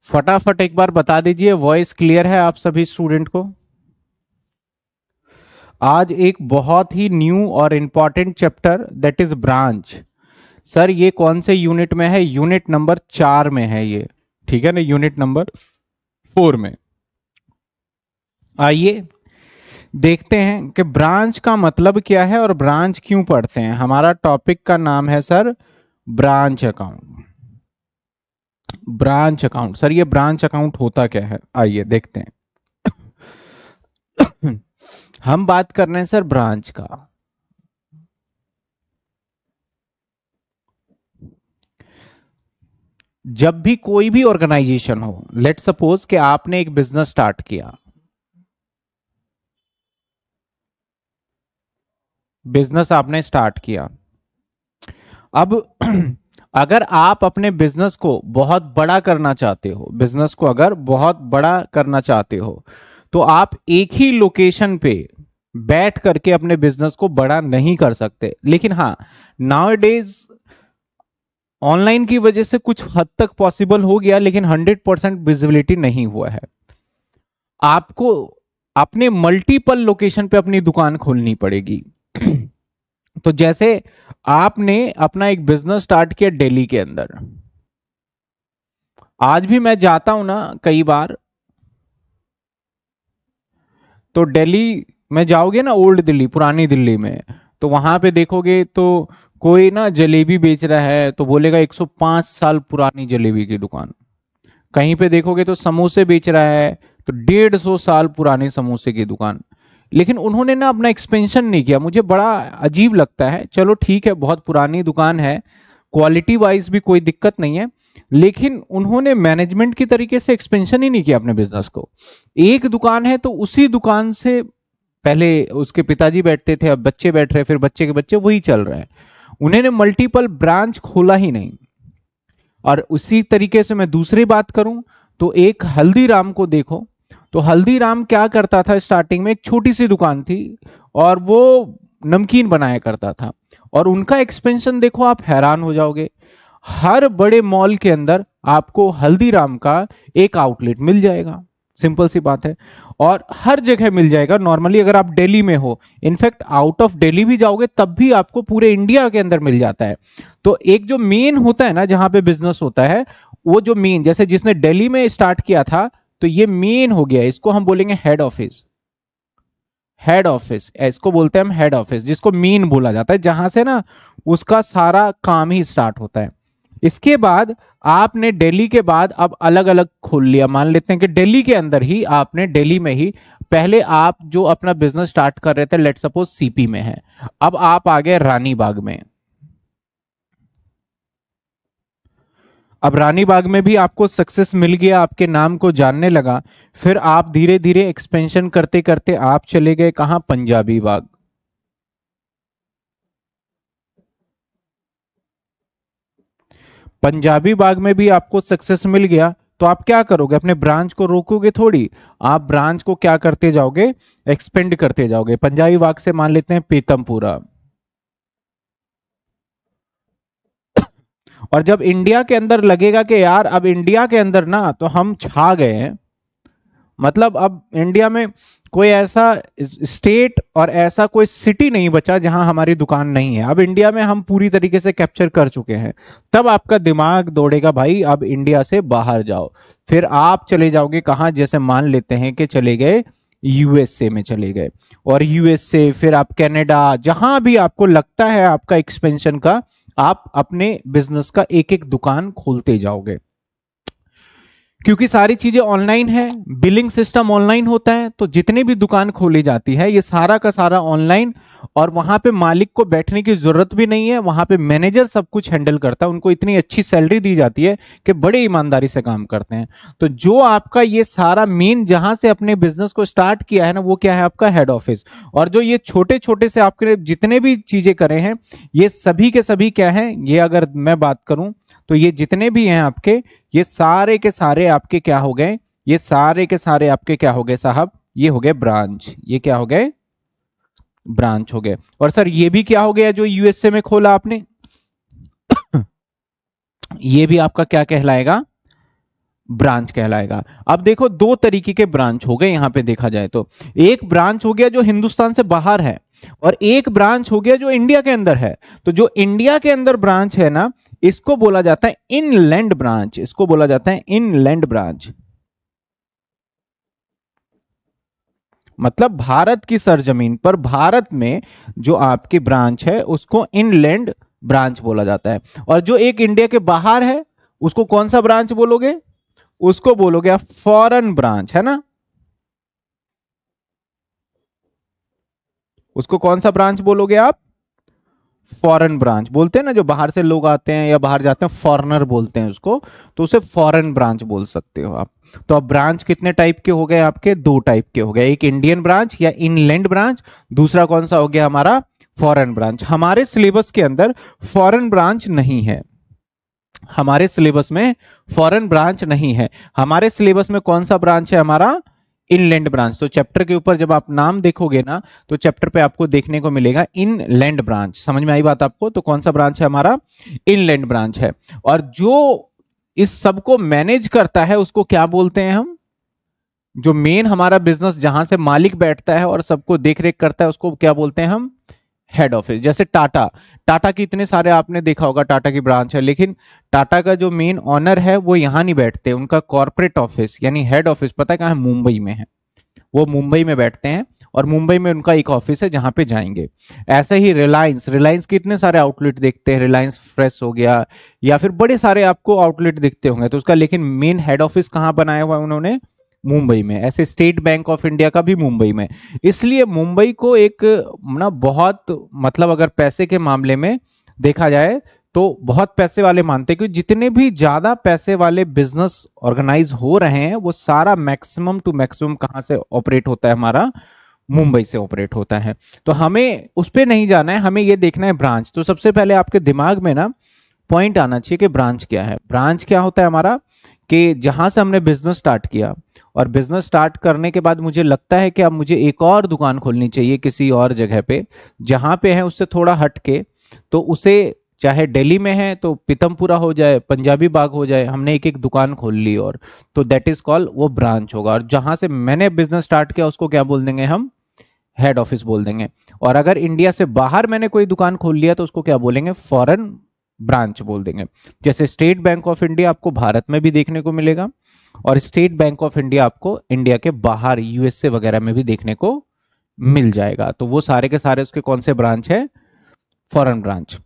फटाफट एक बार बता दीजिए, वॉइस क्लियर है आप सभी स्टूडेंट को? आज एक बहुत ही न्यू और important chapter that is branch. Sir ये कौन से यूनिट में है? यूनिट नंबर 4 में है ये, ठीक है ना, यूनिट नंबर 4 में। आइए देखते हैं कि ब्रांच का मतलब क्या है और ब्रांच क्यों पढ़ते हैं। हमारा टॉपिक का नाम है sir branch account. Branch account, sir ये ब्रांच अकाउंट होता क्या है, आइए देखते हैं। हम बात कर रहे हैं सर ब्रांच का। जब भी कोई भी ऑर्गेनाइजेशन हो, लेट सपोज कि आपने एक बिजनेस स्टार्ट किया, बिजनेस आपने स्टार्ट किया। अब अगर आप अपने बिजनेस को बहुत बड़ा करना चाहते हो, बिजनेस को अगर बहुत बड़ा करना चाहते हो, तो आप एक ही लोकेशन पे बैठ करके अपने बिजनेस को बड़ा नहीं कर सकते। लेकिन हाँ, नाउ ऑनलाइन की वजह से कुछ हद तक पॉसिबल हो गया, लेकिन 100% विजिबिलिटी नहीं हुआ है। आपको अपने मल्टीपल लोकेशन पे अपनी दुकान खोलनी पड़ेगी। तो जैसे आपने अपना एक बिजनेस स्टार्ट किया दिल्ली के अंदर, आज भी मैं जाता हूं ना कई बार, तो दिल्ली में जाओगे ना, ओल्ड दिल्ली, पुरानी दिल्ली में, तो वहां पे देखोगे तो कोई ना जलेबी बेच रहा है तो बोलेगा 105 साल पुरानी जलेबी की दुकान। कहीं पे देखोगे तो समोसे बेच रहा है तो 150 साल पुराने समोसे की दुकान। लेकिन उन्होंने ना अपना एक्सपेंशन नहीं किया। मुझे बड़ा अजीब लगता है। चलो ठीक है, बहुत पुरानी दुकान है, क्वालिटी वाइज भी कोई दिक्कत नहीं है, लेकिन उन्होंने मैनेजमेंट की तरीके से एक्सपेंशन ही नहीं किया अपने बिजनेस को। एक दुकान है तो उसी दुकान से पहले उसके पिताजी बैठते थे, अब बच्चे बैठ रहे, फिर बच्चे के बच्चे, वही चल रहा है। उन्होंने मल्टीपल ब्रांच खोला ही नहीं। और उसी तरीके से मैं दूसरी बात करूं तो एक हल्दीराम को देखो, तो हल्दीराम क्या करता था, स्टार्टिंग में एक छोटी सी दुकान थी और वो नमकीन बनाया करता था, और उनका एक्सपेंशन देखो, आप हैरान हो जाओगे। हर बड़े मॉल के अंदर आपको हल्दीराम का एक आउटलेट मिल जाएगा, सिंपल सी बात है। और हर जगह मिल जाएगा। नॉर्मली अगर आप दिल्ली में हो, इनफैक्ट आउट ऑफ दिल्ली भी जाओगे तब भी आपको पूरे इंडिया के अंदर मिल जाता है। तो एक जो मेन होता है ना, जहां पे बिजनेस होता है, वो जो मेन, जैसे जिसने दिल्ली में स्टार्ट किया था, तो ये मेन हो गया, इसको हम बोलेंगे हेड ऑफिस। हेड ऑफिस, इसको बोलते हैं हम हेड ऑफिस, जिसको मेन बोला जाता है, जहां से ना उसका सारा काम ही स्टार्ट होता है। इसके बाद आपने दिल्ली के बाद अब अलग अलग खोल लिया। मान लेते हैं कि दिल्ली के अंदर ही आपने, दिल्ली में ही पहले आप जो अपना बिजनेस स्टार्ट कर रहे थे, लेट सपोज सीपी में है, अब आप आ गए रानी बाग में। अब रानी बाग में भी आपको सक्सेस मिल गया, आपके नाम को जानने लगा। फिर आप धीरे धीरे एक्सपेंशन करते करते आप चले गए कहां? पंजाबी बाग। पंजाबी बाग में भी आपको सक्सेस मिल गया, तो आप क्या करोगे? अपने ब्रांच को रोकोगे थोड़ी, आप ब्रांच को क्या करते जाओगे? एक्सपेंड करते जाओगे। पंजाबी बाग से मान लेते हैं पीतमपुरा। और जब इंडिया के अंदर लगेगा कि यार अब इंडिया के अंदर ना तो हम छा गए हैं, मतलब अब इंडिया में कोई ऐसा स्टेट और ऐसा कोई सिटी नहीं बचा जहां हमारी दुकान नहीं है, अब इंडिया में हम पूरी तरीके से कैप्चर कर चुके हैं, तब आपका दिमाग दौड़ेगा भाई अब इंडिया से बाहर जाओ। फिर आप चले जाओगे कहां? जैसे मान लेते हैं कि चले गए यूएसए में चले गए, और यूएसए फिर आप कनाडा, जहां भी आपको लगता है आपका एक्सपेंशन का, आप अपने बिजनेस का एक एक दुकान खोलते जाओगे। क्योंकि सारी चीजें ऑनलाइन है, बिलिंग सिस्टम ऑनलाइन होता है, तो जितनी भी दुकान खोली जाती है ये सारा का सारा ऑनलाइन। और वहां पे मालिक को बैठने की जरूरत भी नहीं है, वहां पे मैनेजर सब कुछ हैंडल करता है, उनको इतनी अच्छी सैलरी दी जाती है कि बड़े ईमानदारी से काम करते हैं। तो जो आपका ये सारा मेन, जहां से अपने बिजनेस को स्टार्ट किया है ना, वो क्या है? आपका हेड ऑफिस। और जो ये छोटे छोटे से आपके जितने भी चीजें करे हैं, ये सभी के सभी क्या है? ये अगर मैं बात करूं तो ये जितने भी हैं आपके, ये सारे के सारे आपके क्या हो गए? ये सारे के सारे आपके क्या हो गए साहब? ये हो गए ब्रांच। ये क्या हो गए? ब्रांच हो गए। और सर ये भी क्या हो गया जो यूएसए में खोला आपने? ये भी आपका क्या कहलाएगा? ब्रांच कहलाएगा। अब देखो दो तरीके के ब्रांच हो गए यहां पे देखा जाए तो, एक ब्रांच हो गया जो हिंदुस्तान से बाहर है और एक ब्रांच हो गया जो इंडिया के अंदर है। तो जो इंडिया के अंदर ब्रांच है ना, इसको बोला जाता है इनलैंड ब्रांच, इसको बोला जाता है इनलैंड ब्रांच। मतलब भारत की सरजमीन पर, भारत में जो आपकी ब्रांच है उसको इनलैंड ब्रांच बोला जाता है। और जो एक इंडिया के बाहर है उसको कौन सा ब्रांच बोलोगे? उसको बोलोगे आप फॉरेन ब्रांच, है ना। उसको कौन सा ब्रांच बोलोगे आप? फॉरेन ब्रांच बोलते हैं ना, जो बाहर से लोग आते हैं या बाहर जाते हैं, फॉरेनर बोलते हैं उसको, तो उसे फॉरेन ब्रांच बोल सकते हो आप। तो अब ब्रांच कितने टाइप के हो गए आपके? दो टाइप के हो गए, एक इंडियन ब्रांच या इनलैंड ब्रांच, दूसरा कौन सा हो गया हमारा? Foreign branch. हमारे सिलेबस के अंदर फॉरेन ब्रांच नहीं है, हमारे सिलेबस में फॉरेन ब्रांच नहीं है। हमारे सिलेबस में कौन सा ब्रांच है हमारा? Inland branch. तो चैप्टर के ऊपर जब आप नाम देखोगे ना, तो चैप्टर पे आपको देखने को मिलेगा इनलैंड ब्रांच। समझ में आई बात आपको? तो कौन सा ब्रांच है हमारा? इनलैंड ब्रांच है। और जो इस सब को मैनेज करता है उसको क्या बोलते हैं हम? जो मेन हमारा बिजनेस जहां से मालिक बैठता है और सबको देख रेख करता है उसको क्या बोलते हैं हम? Head office. जैसे टाटा, टाटा की इतने सारे आपने देखा होगा, टाटा की ब्रांच है, लेकिन टाटा का जो मेन ऑनर है वो यहाँ नहीं बैठते, उनका कॉर्पोरेट ऑफिस यानी हेड ऑफिस पता है कहाँ है? मुंबई में है। वो मुंबई में बैठते हैं और मुंबई में उनका एक ऑफिस है जहां पे जाएंगे। ऐसे ही रिलायंस, रिलायंस के इतने सारे आउटलेट देखते हैं, रिलायंस फ्रेश हो गया या फिर बड़े सारे आपको आउटलेट दिखते होंगे, तो उसका लेकिन मेन हेड ऑफिस कहाँ बनाया हुआ है उन्होंने? मुंबई में। ऐसे स्टेट बैंक ऑफ इंडिया का भी मुंबई में। इसलिए मुंबई को एक ना बहुत, मतलब अगर पैसे के मामले में देखा जाए तो बहुत पैसे वाले मानते हैं, क्योंकि जितने भी ज्यादा पैसे वाले बिजनेस ऑर्गेनाइज हो रहे हैं वो सारा मैक्सिमम टू मैक्सिमम कहां से ऑपरेट होता है हमारा? मुंबई से ऑपरेट होता है। तो हमें उस पर नहीं जाना है, हमें ये देखना है ब्रांच। तो सबसे पहले आपके दिमाग में ना पॉइंट आना चाहिए कि ब्रांच क्या है। ब्रांच क्या होता है हमारा? कि जहां से हमने बिजनेस स्टार्ट किया और बिजनेस स्टार्ट करने के बाद मुझे लगता है कि अब मुझे एक और दुकान खोलनी चाहिए किसी और जगह पे, जहां पे है उससे थोड़ा हट के, तो उसे चाहे दिल्ली में है तो पीतमपुरा हो जाए, पंजाबी बाग हो जाए, हमने एक एक दुकान खोल ली, और तो दैट इज कॉल्ड, वो ब्रांच होगा। और जहां से मैंने बिजनेस स्टार्ट किया उसको क्या बोल देंगे हम? हेड ऑफिस बोल देंगे। और अगर इंडिया से बाहर मैंने कोई दुकान खोल लिया तो उसको क्या बोलेंगे? फॉरेन ब्रांच बोल देंगे। जैसे स्टेट बैंक ऑफ इंडिया आपको भारत में भी देखने को मिलेगा और स्टेट बैंक ऑफ इंडिया आपको इंडिया के बाहर यूएसए वगैरह में भी देखने को मिल जाएगा। तो वो सारे के सारे उसके कौन से ब्रांच है? Foreign branch.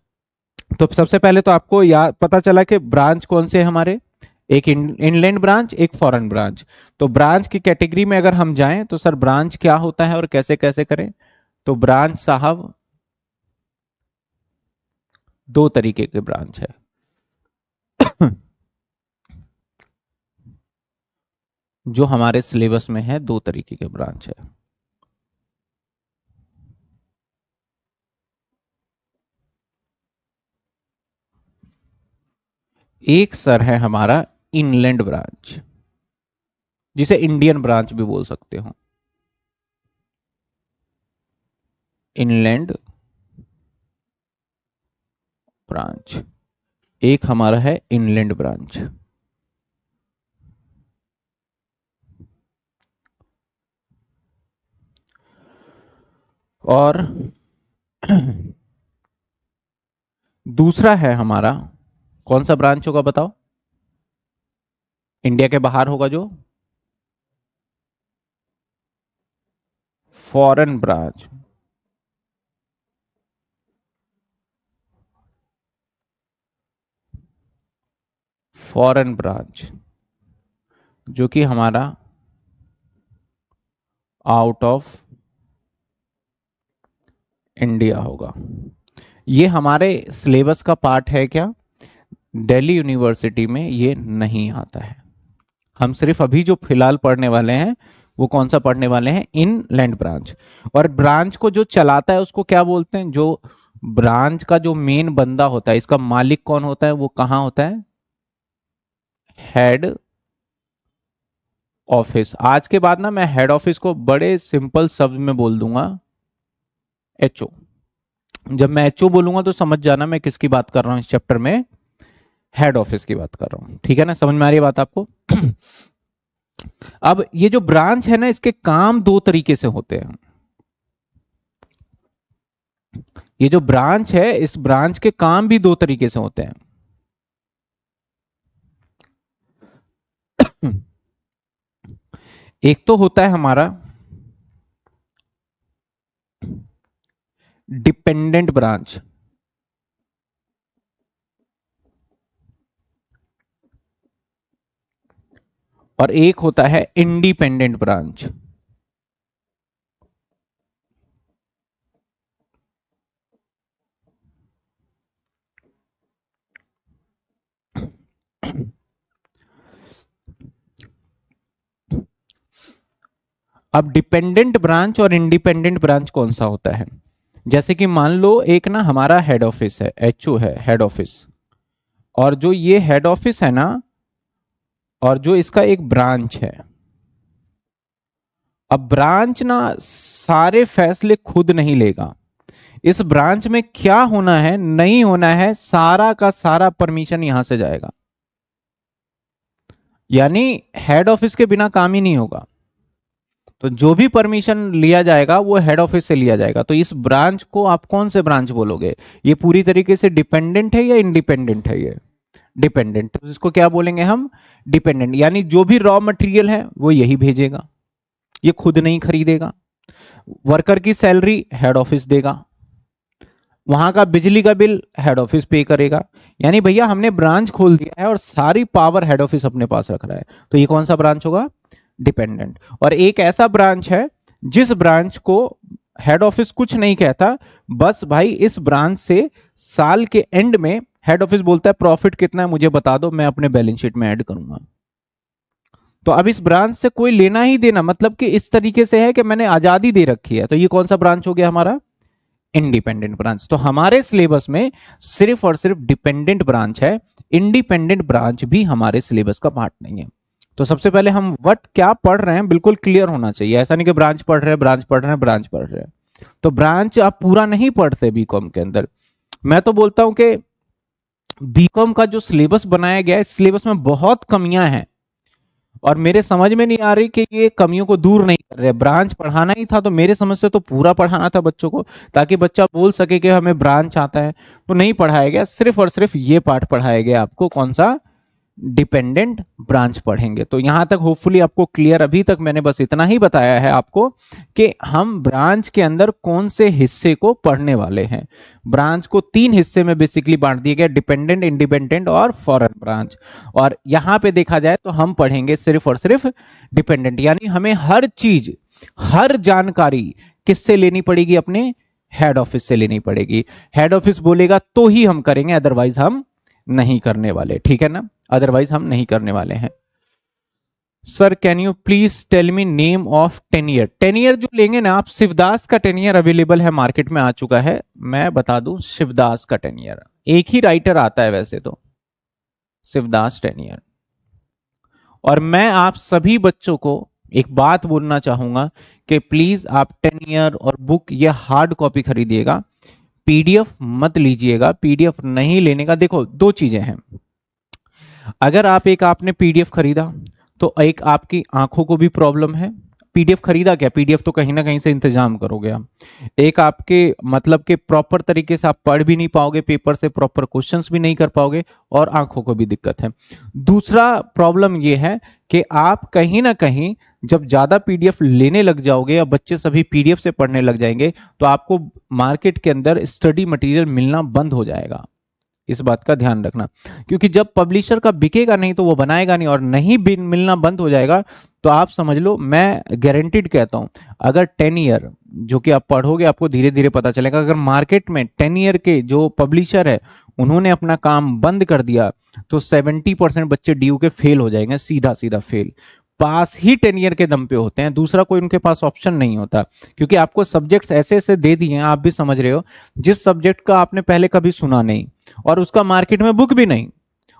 तो सबसे पहले तो आपको याद पता चला कि ब्रांच कौन से है हमारे, एक इनलैंड ब्रांच, एक फॉरेन ब्रांच। तो ब्रांच की कैटेगरी में अगर हम जाएं तो सर ब्रांच क्या होता है और कैसे कैसे करें? तो ब्रांच साहब दो तरीके के ब्रांच है। जो हमारे सिलेबस में है दो तरीके के ब्रांच है। एक सर है हमारा इनलैंड ब्रांच, जिसे इंडियन ब्रांच भी बोल सकते हो, इनलैंड ब्रांच। एक हमारा है इनलैंड ब्रांच। और दूसरा है हमारा, कौन सा ब्रांच होगा बताओ? इंडिया के बाहर होगा जो, फॉरेन ब्रांच। फॉरेन ब्रांच जो कि हमारा आउट ऑफ इंडिया होगा। ये हमारे सिलेबस का पार्ट है क्या? दिल्ली यूनिवर्सिटी में ये नहीं आता है। हम सिर्फ अभी जो फिलहाल पढ़ने वाले हैं वो कौन सा पढ़ने वाले हैं? Inland branch. और ब्रांच को जो चलाता है उसको क्या बोलते हैं? जो ब्रांच का जो मेन बंदा होता है, इसका मालिक कौन होता है, वो कहाँ होता है? Head office. आज के बाद ना मैं हेड ऑफिस को बड़े सिंपल शब्द में बोल दूंगा, एचओ। जब मैं एचओ बोलूंगा तो समझ जाना मैं किसकी बात कर रहा हूं इस चैप्टर में। हेड ऑफिस की बात कर रहा हूं, ठीक है ना, समझ में आ रही है बात आपको? अब ये जो ब्रांच है ना, इसके काम दो तरीके से होते हैं। ये जो ब्रांच है, इस ब्रांच के काम भी दो तरीके से होते हैं। एक तो होता है हमारा डिपेंडेंट ब्रांच, और एक होता है इंडिपेंडेंट ब्रांच। अब डिपेंडेंट ब्रांच और इंडिपेंडेंट ब्रांच कौन सा होता है? जैसे कि मान लो एक ना हमारा हेड ऑफिस है, एचओ है हेड ऑफिस, और जो ये हेड ऑफिस है ना, और जो इसका एक ब्रांच है। अब ब्रांच ना सारे फैसले खुद नहीं लेगा। इस ब्रांच में क्या होना है नहीं होना है, सारा का सारा परमिशन यहां से जाएगा। यानी हेड ऑफिस के बिना काम ही नहीं होगा। तो जो भी परमिशन लिया जाएगा वो हेड ऑफिस से लिया जाएगा। तो इस ब्रांच को आप कौन से ब्रांच बोलोगे? ये पूरी तरीके से डिपेंडेंट है या इंडिपेंडेंट है? ये डिपेंडेंट, तो इसको क्या बोलेंगे हम? डिपेंडेंट। यानी जो भी रॉ मटेरियल है वो यही भेजेगा, ये खुद नहीं खरीदेगा। वर्कर की सैलरी हेड ऑफिस देगा, वहां का बिजली का बिल हेड ऑफिस पे करेगा। यानी भैया हमने ब्रांच खोल दिया है और सारी पावर हेड ऑफिस अपने पास रख रहा है। तो ये कौन सा ब्रांच होगा? डिपेंडेंट। और एक ऐसा ब्रांच है जिस ब्रांच को हेड ऑफिस कुछ नहीं कहता, बस भाई इस ब्रांच से साल के एंड में हेड ऑफिस बोलता है प्रॉफिट कितना है मुझे बता दो, मैं अपने बैलेंस शीट में ऐड करूंगा। तो अब इस ब्रांच से कोई लेना ही देना, मतलब कि इस तरीके से है कि मैंने आजादी दे रखी है। तो ये कौन सा ब्रांच हो गया हमारा? Independent branch. तो हमारे सिलेबस में सिर्फ और सिर्फ डिपेंडेंट ब्रांच है, इंडिपेंडेंट ब्रांच भी हमारे सिलेबस का पार्ट नहीं है। तो सबसे पहले हम वट क्या पढ़ रहे हैं बिल्कुल क्लियर होना चाहिए। ऐसा नहीं कि ब्रांच पढ़ रहे हैं, ब्रांच पढ़ रहे हैं, ब्रांच पढ़ रहे हैं। तो ब्रांच आप पूरा नहीं पढ़ते बीकॉम के अंदर। मैं तो बोलता हूं कि बीकॉम का जो सिलेबस बनाया गया है, इस सिलेबस में बहुत कमियां हैं, और मेरे समझ में नहीं आ रही कि ये कमियों को दूर नहीं कर रहे। ब्रांच पढ़ाना ही था तो मेरे समझ से तो पूरा पढ़ाना था बच्चों को, ताकि बच्चा बोल सके कि हमें ब्रांच आता है। तो नहीं पढ़ाया गया, सिर्फ और सिर्फ ये पार्ट पढ़ाया गया आपको, कौन सा? डिपेंडेंट ब्रांच पढ़ेंगे। तो यहां तक होपफुली आपको क्लियर। अभी तक मैंने बस इतना ही बताया है आपको कि हम ब्रांच के अंदर कौन से हिस्से को पढ़ने वाले हैं। ब्रांच को तीन हिस्से में बेसिकली बांट दिया गया, डिपेंडेंट, इंडिपेंडेंट और फॉरेन ब्रांच। और यहां पे देखा जाए तो हम पढ़ेंगे सिर्फ और सिर्फ डिपेंडेंट। यानी हमें हर चीज, हर जानकारी किससे लेनी पड़ेगी? अपने हेड ऑफिस से लेनी पड़ेगी। हेड ऑफिस बोलेगा तो ही हम करेंगे, अदरवाइज हम नहीं करने वाले, ठीक है ना? अदरवाइज हम नहीं करने वाले हैं। Sir can you please tell me name of 10 year? 10 year जो लेंगे ना आप, शिवदास का 10 ईयर अवेलेबल है, मार्केट में आ चुका है। मैं बता दूं, शिवदास का 10 ईयर, एक ही राइटर आता है वैसे तो, शिवदास 10 ईयर। और मैं आप सभी बच्चों को एक बात बोलना चाहूंगा कि प्लीज आप 10 ईयर और बुक या हार्ड कॉपी खरीदिएगा, पीडीएफ मत लीजिएगा। पीडीएफ नहीं लेने का, देखो दो चीजें हैं। अगर आप एक आपने पीडीएफ खरीदा तो एक आपकी आंखों को भी प्रॉब्लम है। पीडीएफ खरीदा क्या, पीडीएफ तो कहीं ना कहीं से इंतजाम करोगे आप। एक आपके मतलब के प्रॉपर तरीके से आप पढ़ भी नहीं पाओगे, पेपर से प्रॉपर क्वेश्चंस भी नहीं कर पाओगे, और आंखों को भी दिक्कत है। दूसरा प्रॉब्लम यह है कि आप कहीं ना कहीं जब ज्यादा पीडीएफ लेने लग जाओगे या बच्चे सभी पीडीएफ से पढ़ने लग जाएंगे, तो आपको मार्केट के अंदर स्टडी मटेरियल मिलना बंद हो जाएगा। इस बात का ध्यान रखना, क्योंकि जब पब्लिशर का बिकेगा नहीं तो वो बनाएगा नहीं, और नहीं मिलना बंद हो जाएगा तो आप समझ लो, मैं गारंटीड कहता हूं, अगर 10 ईयर जो कि आप पढ़ोगे आपको धीरे धीरे पता चलेगा, अगर मार्केट में 10 ईयर के जो पब्लिशर है उन्होंने अपना काम बंद कर दिया तो 70% बच्चे डीयू के फेल हो जाएंगे, सीधा सीधा फेल। पास ही 10 ईयर के दम पे होते हैं, दूसरा कोई उनके पास ऑप्शन नहीं होता, क्योंकि आपको सब्जेक्ट्स ऐसे ऐसे दे दिए हैं, आप भी समझ रहे हो, जिस सब्जेक्ट का आपने पहले कभी सुना नहीं, और उसका मार्केट में बुक भी नहीं,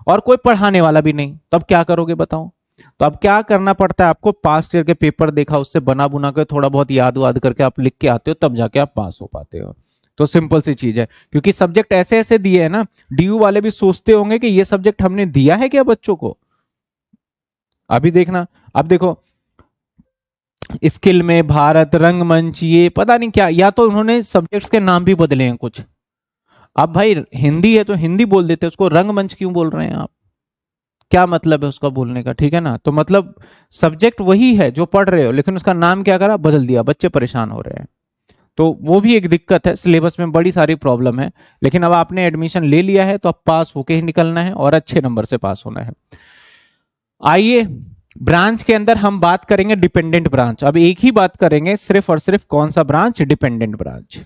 और कोई पढ़ाने वाला भी नहीं, तब क्या करोगे बताओ? तो अब क्या करना पड़ता है आपको? पास्ट ईयर के पेपर देखा, उससे बना बुना के थोड़ा बहुत याद वाद करके आप लिख के आते हो, तब जाके आप पास हो पाते हो। तो सिंपल सी चीज है, क्योंकि सब्जेक्ट ऐसे ऐसे दिए हैं ना, डीयू वाले भी सोचते होंगे कि ये सब्जेक्ट हमने दिया है क्या बच्चों को। अभी देखना, अब देखो स्किल में भारत, रंगमंच, ये पता नहीं क्या, या तो उन्होंने सब्जेक्ट्स के नाम भी बदले हैं कुछ। अब भाई हिंदी है तो हिंदी बोल देते, उसको रंगमंच क्यों बोल रहे हैं आप, क्या मतलब है उसका बोलने का, ठीक है ना। तो मतलब सब्जेक्ट वही है जो पढ़ रहे हो, लेकिन उसका नाम क्या करा, बदल दिया, बच्चे परेशान हो रहे हैं। तो वो भी एक दिक्कत है, सिलेबस में बड़ी सारी प्रॉब्लम है। लेकिन अब आपने एडमिशन ले लिया है तो अब पास होके ही निकलना है और अच्छे नंबर से पास होना है। आइए ब्रांच के अंदर हम बात करेंगे डिपेंडेंट ब्रांच। अब एक ही बात करेंगे सिर्फ और सिर्फ, कौन सा ब्रांच, डिपेंडेंट ब्रांच।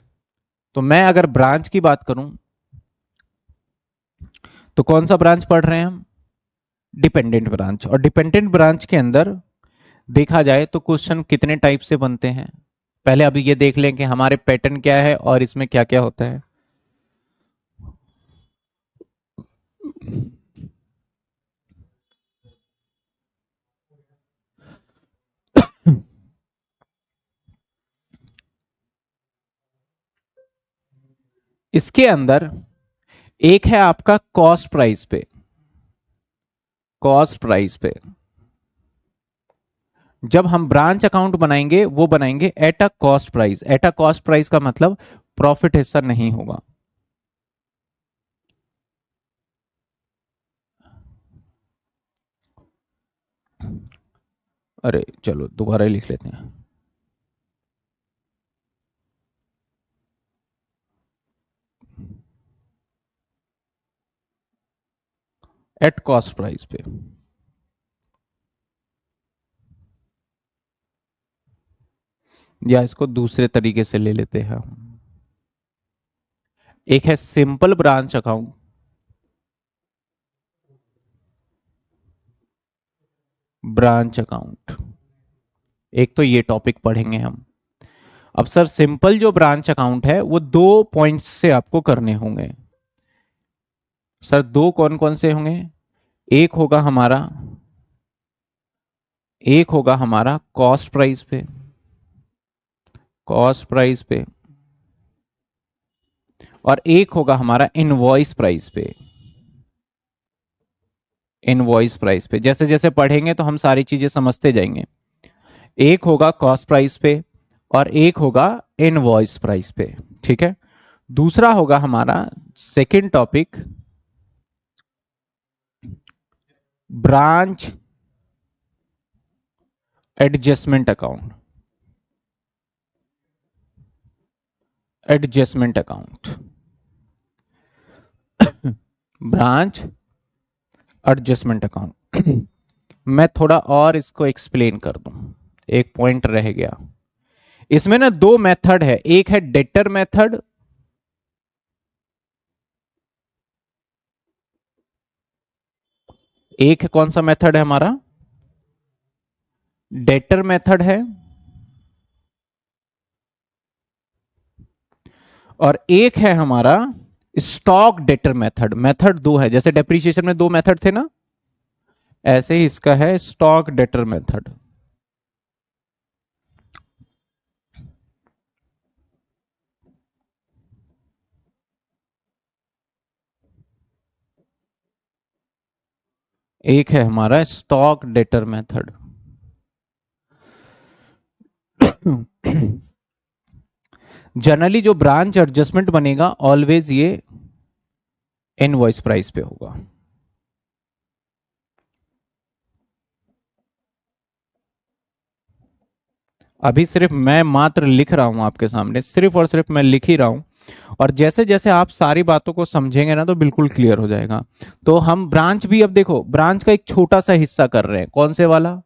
तो मैं अगर ब्रांच की बात करूं तो कौन सा ब्रांच पढ़ रहे हैं हम, डिपेंडेंट ब्रांच। और डिपेंडेंट ब्रांच के अंदर देखा जाए तो क्वेश्चन कितने टाइप से बनते हैं, पहले अभी ये देख लें कि हमारे पैटर्न क्या है और इसमें क्या क्या होता है। इसके अंदर एक है आपका कॉस्ट प्राइस पे, कॉस्ट प्राइस पे जब हम ब्रांच अकाउंट बनाएंगे वो बनाएंगे at a cost price. At a cost price का मतलब प्रॉफिट हिस्सा नहीं होगा। अरे चलो दोबारा ही लिख लेते हैं। एट कॉस्ट प्राइस पे, या इसको दूसरे तरीके से ले लेते हैं हम। एक है simple branch account, branch account, एक तो ये टॉपिक पढ़ेंगे हम। अब सर सिंपल जो ब्रांच अकाउंट है वो दो पॉइंट्स से आपको करने होंगे। सर दो कौन कौन से होंगे, एक होगा हमारा, एक होगा हमारा कॉस्ट प्राइस पे, कॉस्ट प्राइस पे, और एक होगा हमारा इनवॉइस प्राइस पे, इनवॉइस प्राइस पे। जैसे जैसे पढ़ेंगे तो हम सारी चीजें समझते जाएंगे। एक होगा कॉस्ट प्राइस पे और एक होगा इनवॉइस प्राइस पे, ठीक है। दूसरा होगा हमारा second topic, branch adjustment account, adjustment account, branch adjustment account. मैं थोड़ा और इसको एक्सप्लेन कर दूं, एक पॉइंट रह गया। इसमें ना दो मेथड है, एक है डेटर मेथड, एक कौन सा मेथड है हमारा, डेटर मेथड है, और एक है हमारा स्टॉक डेटर मेथड। मेथड दो है, जैसे डेप्रीशिएशन में दो मेथड थे ना, ऐसे ही इसका है स्टॉक डेटर मेथड। एक है हमारा स्टॉक डेटर मेथड। जनरली जो ब्रांच एडजस्टमेंट बनेगा ऑलवेज ये इनवॉइस प्राइस पे होगा। अभी सिर्फ मैं मात्र लिख रहा हूं आपके सामने, सिर्फ और सिर्फ मैं लिख ही रहा हूं, और जैसे जैसे आप सारी बातों को समझेंगे ना तो बिल्कुल क्लियर हो जाएगा। तो हम ब्रांच भी, अब देखो ब्रांच का एक छोटा सा हिस्सा कर रहे हैं, कौन से वाला,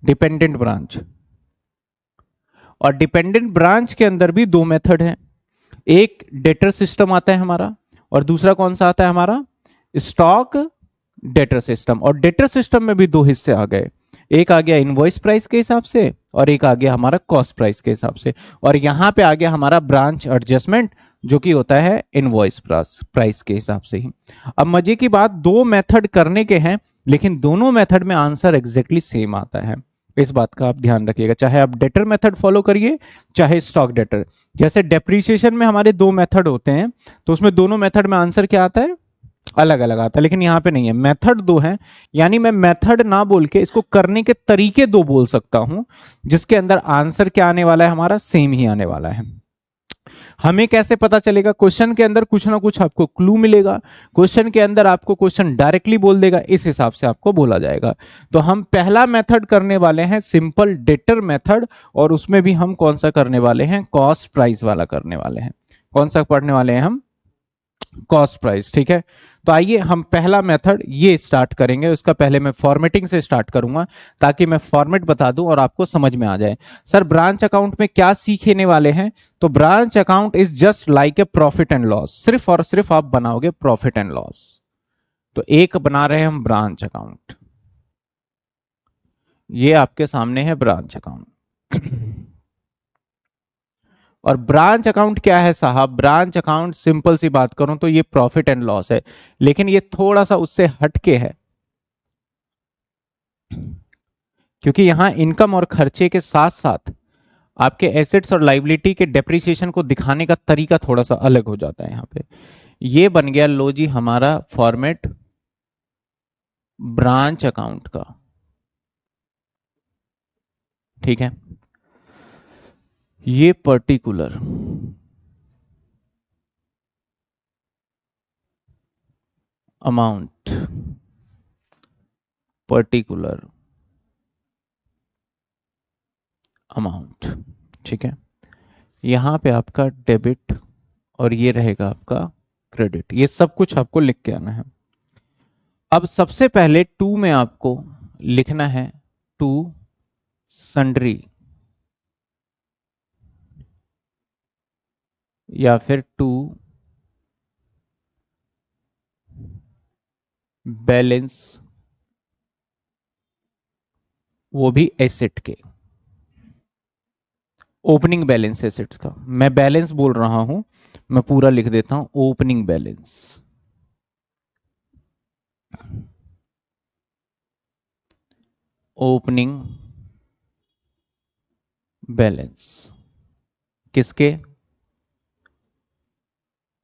डिपेंडेंट ब्रांच। और डिपेंडेंट ब्रांच के अंदर भी दो मेथड हैं, एक डेटर सिस्टम आता है हमारा और दूसरा कौन सा आता है हमारा, स्टॉक डेटर सिस्टम। और डेटर सिस्टम में भी दो हिस्से आ गए, एक आ गया इनवॉइस प्राइस के हिसाब से और एक आ गया हमारा कॉस्ट प्राइस के हिसाब से। और यहां पे आ गया हमारा ब्रांच एडजस्टमेंट, जो कि होता है इनवॉइस प्राइस के हिसाब से ही। अब मजे की बात, दो मेथड करने के हैं लेकिन दोनों मेथड में आंसर एग्जैक्टली सेम आता है। इस बात का आप ध्यान रखिएगा, चाहे आप डेटर मेथड फॉलो करिए चाहे स्टॉक डेटर। जैसे डेप्रीशिएशन में हमारे दो मेथड होते हैं, तो उसमें दोनों मेथड में आंसर क्या आता है, अलग अलग आता है, लेकिन यहाँ पे नहीं है, मेथड दो है। यानी मैं मेथड ना बोल के इसको करने के तरीके दो बोल सकता हूं, जिसके अंदर आंसर क्या आने वाला है, हमारा सेम ही आने वाला है। हमें कैसे पता चलेगा, क्वेश्चन के अंदर कुछ ना कुछ आपको क्लू मिलेगा, क्वेश्चन के अंदर आपको क्वेश्चन डायरेक्टली बोल देगा, इस हिसाब से आपको बोला जाएगा। तो हम पहला मेथड करने वाले हैं सिंपल डेटर मेथड, और उसमें भी हम कौन सा करने वाले हैं, कॉस्ट प्राइस वाला करने वाले हैं। कौन सा पढ़ने वाले हैं हम, कॉस्ट प्राइस। ठीक है, तो आइए हम पहला मेथड ये स्टार्ट करेंगे। उसका पहले मैं फॉर्मेटिंग से स्टार्ट करूंगा, ताकि मैं फॉर्मेट बता दूं और आपको समझ में आ जाए। सर ब्रांच अकाउंट में क्या सीखने वाले हैं, तो branch account is just like a profit and loss, सिर्फ और सिर्फ आप बनाओगे प्रॉफिट एंड लॉस। तो एक बना रहे हैं हम ब्रांच अकाउंट, ये आपके सामने है ब्रांच अकाउंट। और ब्रांच अकाउंट क्या है साहब, ब्रांच अकाउंट सिंपल सी बात करूं तो ये प्रॉफिट एंड लॉस है, लेकिन ये थोड़ा सा उससे हटके है, क्योंकि यहां इनकम और खर्चे के साथ साथ आपके एसेट्स और लाइबिलिटी के डेप्रिसिएशन को दिखाने का तरीका थोड़ा सा अलग हो जाता है। यहां पे ये बन गया, लो जी, हमारा फॉर्मेट ब्रांच अकाउंट का। ठीक है, ये पर्टिकुलर अमाउंट, पर्टिकुलर अमाउंट, ठीक है, यहां पे आपका डेबिट और ये रहेगा आपका क्रेडिट। ये सब कुछ आपको लिख के आना है। अब सबसे पहले टू में आपको लिखना है टू सन्ड्री, या फिर टू बैलेंस, वो भी एसेट के, ओपनिंग बैलेंस एसेट्स का। मैं बैलेंस बोल रहा हूं, मैं पूरा लिख देता हूं, ओपनिंग बैलेंस, ओपनिंग बैलेंस किसके,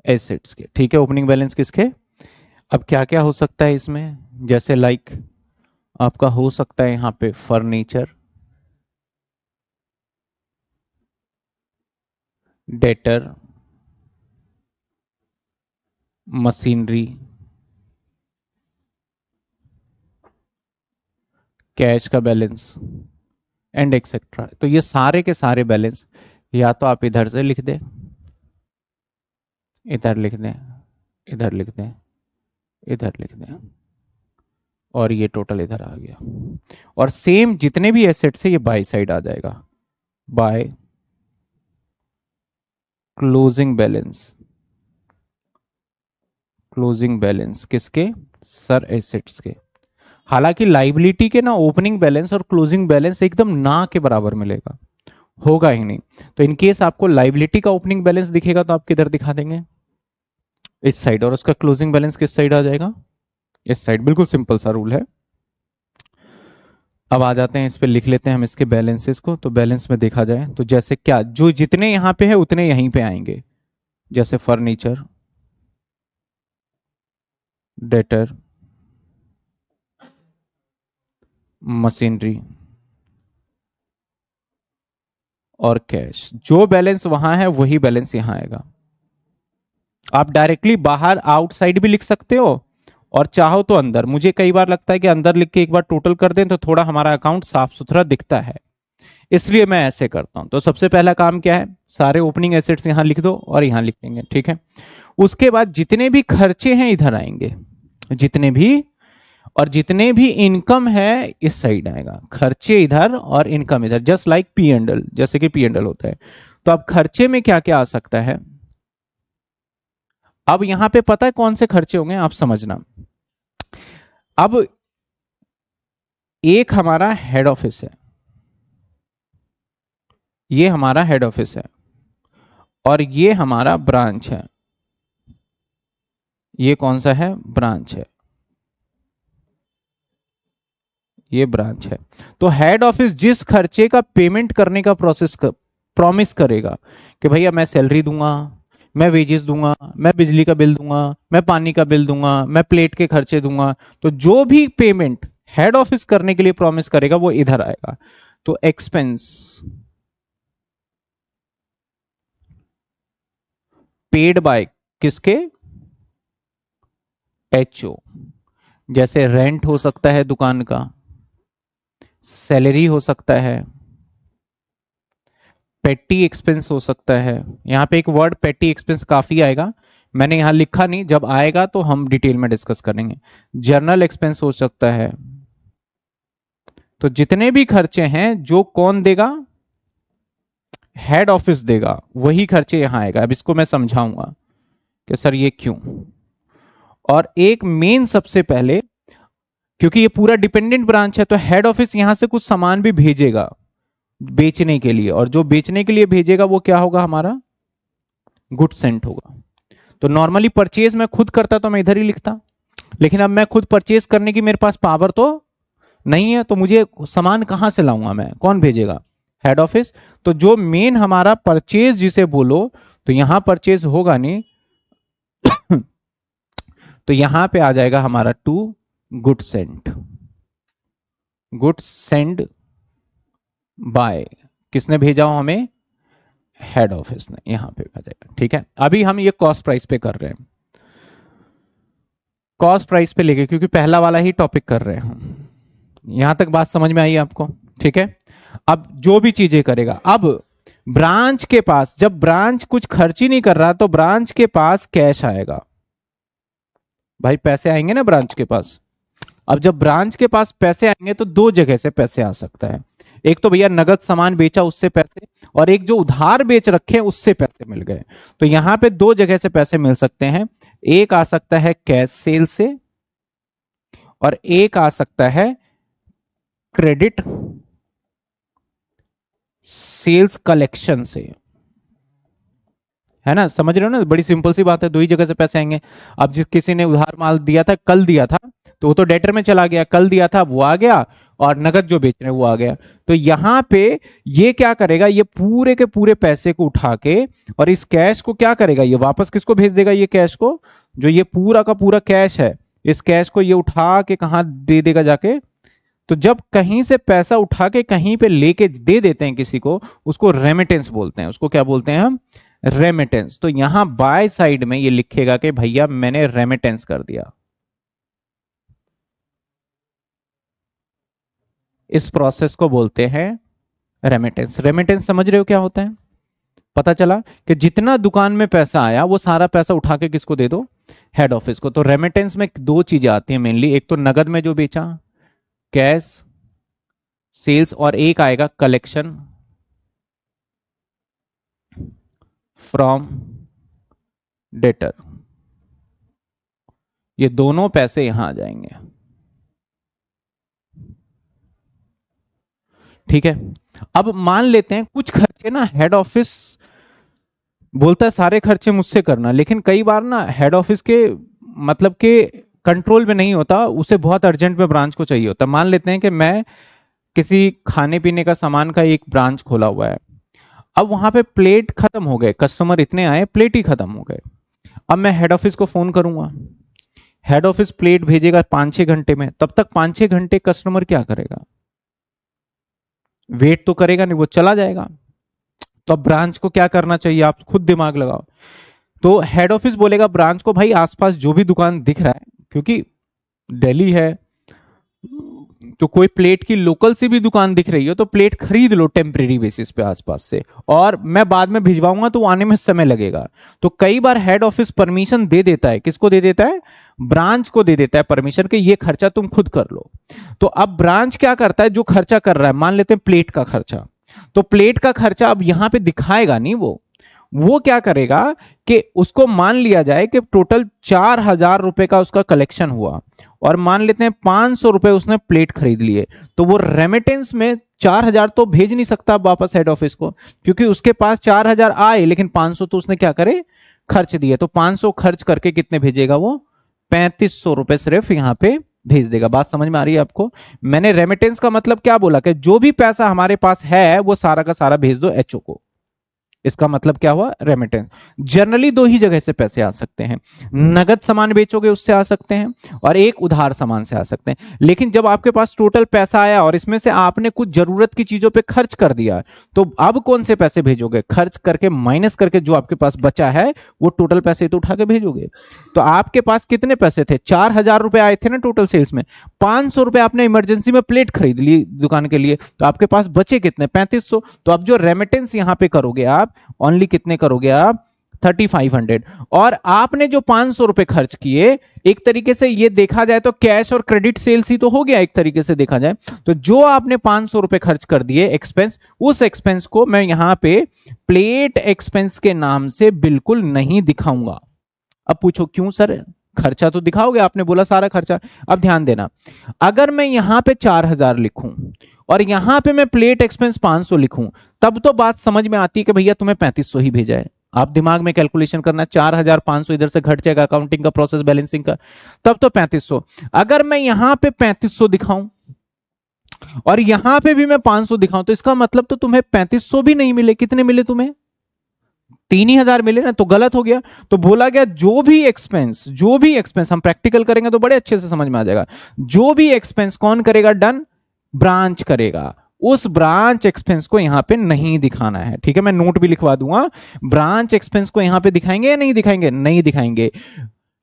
एसेट्स के। ठीक है, ओपनिंग बैलेंस किसके। अब क्या क्या हो सकता है इसमें, जैसे लाइक आपका हो सकता है यहां पे फर्नीचर, डेटर, मशीनरी, कैश का बैलेंस एंड एक्सेट्रा। तो ये सारे के सारे बैलेंस या तो आप इधर से लिख दें, इधर लिख दें, इधर लिख दें, इधर लिख दें, और ये टोटल इधर आ गया। और सेम जितने भी एसेट्स है ये बाय साइड आ जाएगा, by closing balance, closing balance किसके, सर एसेट्स के। हालांकि लाइबिलिटी के ना ओपनिंग बैलेंस और क्लोजिंग बैलेंस एकदम ना के बराबर मिलेगा, होगा ही नहीं। तो इन केस आपको लाइबिलिटी का ओपनिंग बैलेंस दिखेगा तो आप किधर दिखा देंगे, इस साइड, और उसका क्लोजिंग बैलेंस किस साइड आ जाएगा, इस साइड। बिल्कुल सिंपल सा रूल है। अब आ जाते हैं इस पे, लिख लेते हैं हम इसके बैलेंसेस को। तो बैलेंस में देखा जाए तो जैसे क्या, जो जितने यहां पे है उतने यहीं पे आएंगे, जैसे फर्नीचर, डेटर, मशीनरी और कैश, जो बैलेंस वहां है वही बैलेंस यहां आएगा। आप डायरेक्टली बाहर आउटसाइड भी लिख सकते हो, और चाहो तो अंदर। मुझे कई बार लगता है कि अंदर लिख के एक बार टोटल कर दें तो थोड़ा हमारा अकाउंट साफ सुथरा दिखता है, इसलिए मैं ऐसे करता हूं। तो सबसे पहला काम क्या है, सारे ओपनिंग एसेट्स यहां लिख दो और यहां लिखेंगे। ठीक है, उसके बाद जितने भी खर्चे हैं इधर आएंगे, जितने भी, और जितने भी इनकम है इस साइड आएगा, खर्चे इधर और इनकम इधर, जस्ट लाइक पी एंडल, जैसे कि पी एंडल होता है। तो अब खर्चे में क्या क्या आ सकता है, अब यहां पे पता है कौन से खर्चे होंगे, आप समझना। अब एक हमारा हेड ऑफिस है, ये हमारा हेड ऑफिस है, और ये हमारा ब्रांच है, ये कौन सा है, ब्रांच है। ये ब्रांच है। तो हेड ऑफिस जिस खर्चे का पेमेंट करने का प्रॉमिस करेगा कि भैया मैं सैलरी दूंगा, मैं वेजेस दूंगा, मैं बिजली का बिल दूंगा, मैं पानी का बिल दूंगा, मैं प्लेट के खर्चे दूंगा, तो जो भी पेमेंट हेड ऑफिस करने के लिए प्रॉमिस करेगा वो इधर आएगा। तो एक्सपेंस पेड बाय किसके, एचओ। जैसे रेंट हो सकता है दुकान का, सैलरी हो सकता है, पेटी एक्सपेंस हो सकता है। यहाँ पे एक वर्ड पेटी एक्सपेंस काफी आएगा, मैंने यहाँ लिखा नहीं, जब आएगा तो हम डिटेल में डिस्कस करेंगे। जर्नल एक्सपेंस हो सकता है। तो जितने भी खर्चे हैं जो कौन देगा, हेड ऑफिस देगा, वही खर्चे यहां आएगा। अब इसको मैं समझाऊंगा कि सर ये क्यों। और एक मेन सबसे पहले, क्योंकि ये पूरा डिपेंडेंट ब्रांच है तो हेड ऑफिस यहां से कुछ सामान भी भेजेगा बेचने के लिए, और जो बेचने के लिए भेजेगा वो क्या होगा, हमारा गुड सेंट होगा। तो नॉर्मली परचेज मैं खुद करता तो मैं इधर ही लिखता, लेकिन अब मैं खुद परचेज करने की मेरे पास पावर तो नहीं है, तो मुझे सामान कहां से लाऊंगा मैं, कौन भेजेगा, हेड ऑफिस। तो जो मेन हमारा परचेज जिसे बोलो, तो यहां परचेज होगा नहीं तो यहां पे आ जाएगा हमारा to goods sent. Goods send by किसने भेजा हो हमें, हेड ऑफिस ने, यहां पे आ जाएगा। ठीक है, अभी हम ये कॉस्ट प्राइस पे कर रहे हैं, कॉस्ट प्राइस पे लेके, क्योंकि पहला वाला ही टॉपिक कर रहे हैं हम। यहां तक बात समझ में आई आपको, ठीक है। अब जो भी चीजें करेगा, अब ब्रांच के पास, जब ब्रांच कुछ खर्च ही नहीं कर रहा तो ब्रांच के पास कैश आएगा, भाई पैसे आएंगे ना ब्रांच के पास। अब जब ब्रांच के पास पैसे आएंगे तो दो जगह से पैसे आ सकता है, एक तो भैया नगद सामान बेचा उससे पैसे, और एक जो उधार बेच रखे उससे पैसे मिल गए। तो यहां पे दो जगह से पैसे मिल सकते हैं, एक आ सकता है कैश सेल से, और एक आ सकता है क्रेडिट सेल्स कलेक्शन से, है ना, समझ रहे हो ना, बड़ी सिंपल सी बात है, दो ही जगह से पैसे आएंगे। अब जिस किसी ने उधार माल दिया था, कल दिया था, तो वो तो डेटर में चला गया, कल दिया था वो आ गया, और नगद जो बेच रहे हैं वो आ गया। तो यहां पे ये क्या करेगा, ये पूरे के पूरे पैसे को उठा के, और इस कैश को क्या करेगा, ये वापस किसको भेज देगा, ये कैश को, जो ये पूरा का पूरा कैश है, इस कैश को ये उठा के कहां दे देगा जाके। तो जब कहीं से पैसा उठा के कहीं पे लेके दे देते हैं किसी को, उसको रेमिटेंस बोलते हैं। उसको क्या बोलते हैं हम, रेमिटेंस। तो यहां बाय साइड में ये लिखेगा कि भैया मैंने रेमिटेंस कर दिया। इस प्रोसेस को बोलते हैं रेमिटेंस। रेमिटेंस समझ रहे हो क्या होता है, पता चला कि जितना दुकान में पैसा आया वो सारा पैसा उठा के किसको दे दो, हेड ऑफिस को। तो रेमिटेंस में दो चीजें आती हैं मेनली, एक तो नगद में जो बेचा कैश सेल्स, और एक आएगा कलेक्शन फ्रॉम डेटर। ये दोनों पैसे यहां आ जाएंगे, ठीक है। अब मान लेते हैं कुछ खर्चे ना हेड ऑफिस बोलता है सारे खर्चे मुझसे करना, लेकिन कई बार ना हेड ऑफिस के मतलब के कंट्रोल में नहीं होता, उसे बहुत अर्जेंट में ब्रांच को चाहिए होता। मान लेते हैं कि मैं किसी खाने पीने का सामान का एक ब्रांच खोला हुआ है, अब वहां पे प्लेट खत्म हो गए, कस्टमर इतने आए प्लेट ही खत्म हो गए। अब मैं हेड ऑफिस को फोन करूंगा, हेड ऑफिस प्लेट भेजेगा 5-6 घंटे में, तब तक 5-6 घंटे कस्टमर क्या करेगा, वेट तो करेगा नहीं, वो चला जाएगा। तो अब ब्रांच को क्या करना चाहिए, आप खुद दिमाग लगाओ। तो हेड ऑफिस बोलेगा ब्रांच को, भाई आसपास जो भी दुकान दिख रहा है, क्योंकि दिल्ली है तो कोई प्लेट की लोकल से भी दुकान दिख रही हो तो प्लेट खरीद लो टेम्परेरी बेसिस पे आसपास से, और मैं बाद में भिजवाऊंगा तो आने में समय लगेगा। तो कई बार हेड ऑफिस परमिशन दे देता है, किसको दे देता है, ब्रांच को दे देता है परमिशन कि ये खर्चा तुम खुद कर लो। तो अब ब्रांच क्या करता है, जो खर्चा कर रहा है, मान लेते हैं प्लेट का खर्चा, तो प्लेट का खर्चा अब यहां पे दिखाएगा नहीं, वो क्या करेगा कि उसको मान लिया जाए कि टोटल 4,000 रुपए का उसका कलेक्शन हुआ, और मान लेते हैं 500 रुपए उसने प्लेट खरीद लिए, तो वो रेमिटेंस में 4,000 तो भेज नहीं सकता वापस हेड ऑफिस को, क्योंकि उसके पास 4,000 आए लेकिन 500 तो उसने क्या करे, खर्च दिए। तो 500 खर्च करके कितने भेजेगा वो, 3,500 रुपए सिर्फ यहां पे भेज देगा। बात समझ में आ रही है आपको? मैंने रेमिटेंस का मतलब क्या बोला कि जो भी पैसा हमारे पास है वो सारा का सारा भेज दो एचओ को। इसका मतलब क्या हुआ? रेमिटेंस। जनरली दो ही जगह से पैसे आ सकते हैं, नगद सामान बेचोगे उससे आ सकते हैं और एक उधार सामान से आ सकते हैं। लेकिन जब आपके पास टोटल पैसा आया और इसमें से आपने कुछ जरूरत की चीजों पे खर्च कर दिया, तो अब कौन से पैसे भेजोगे? खर्च करके माइनस करके जो आपके पास बचा है वो टोटल पैसे तो उठा के भेजोगे। तो आपके पास कितने पैसे थे? 4,000 रुपए आए थे ना टोटल सेल्स में। 500 रुपए आपने इमरजेंसी में प्लेट खरीद ली दुकान के लिए, तो आपके पास बचे कितने? 3500। तो अब जो रेमिटेंस यहां पे करोगे आप ओनली कितने करोगे आप? 3500। और आपने जो 500 रुपए खर्च किए, एक तरीके से ये देखा जाए तो कैश और क्रेडिट सेल्स ही तो हो गया एक तरीके से देखा जाए। तो जो आपने 500 रुपए खर्च कर दिए एक्सपेंस, उस एक्सपेंस को मैं यहां पे प्लेट एक्सपेंस के नाम से बिल्कुल नहीं दिखाऊंगा। अब पूछो क्यों सर? खर्चा तो दिखाओगे, आपने बोला सारा खर्चा। अब ध्यान देना, अगर मैं यहां पे 4,000 लिखूं और यहां पे मैं प्लेट एक्सपेंस 500 लिखूं, तब तो बात समझ में आती है कि भैया तुम्हें 3500 ही भेजा है। आप दिमाग में कैलकुलेशन करना, 4,500 इधर से घट जाएगा अकाउंटिंग का प्रोसेस बैलेंसिंग का, तब तो 3500। अगर मैं यहां पे 3500 दिखाऊं और यहां पे भी मैं 500 दिखाऊं, तो इसका मतलब तो तुम्हें 3500 भी नहीं मिले। कितने मिले तुम्हें? 3,000 मिले ना, तो गलत हो गया। तो बोला गया जो भी एक्सपेंस हम प्रैक्टिकल करेंगे तो बड़े अच्छे से समझ में आ जाएगा। जो भी एक्सपेंस कौन करेगा? डन, ब्रांच करेगा। उस ब्रांच एक्सपेंस को यहां पे नहीं दिखाना है, ठीक है? मैं नोट भी लिखवा दूंगा। ब्रांच एक्सपेंस को यहां पे दिखाएंगे या नहीं दिखाएंगे? नहीं दिखाएंगे।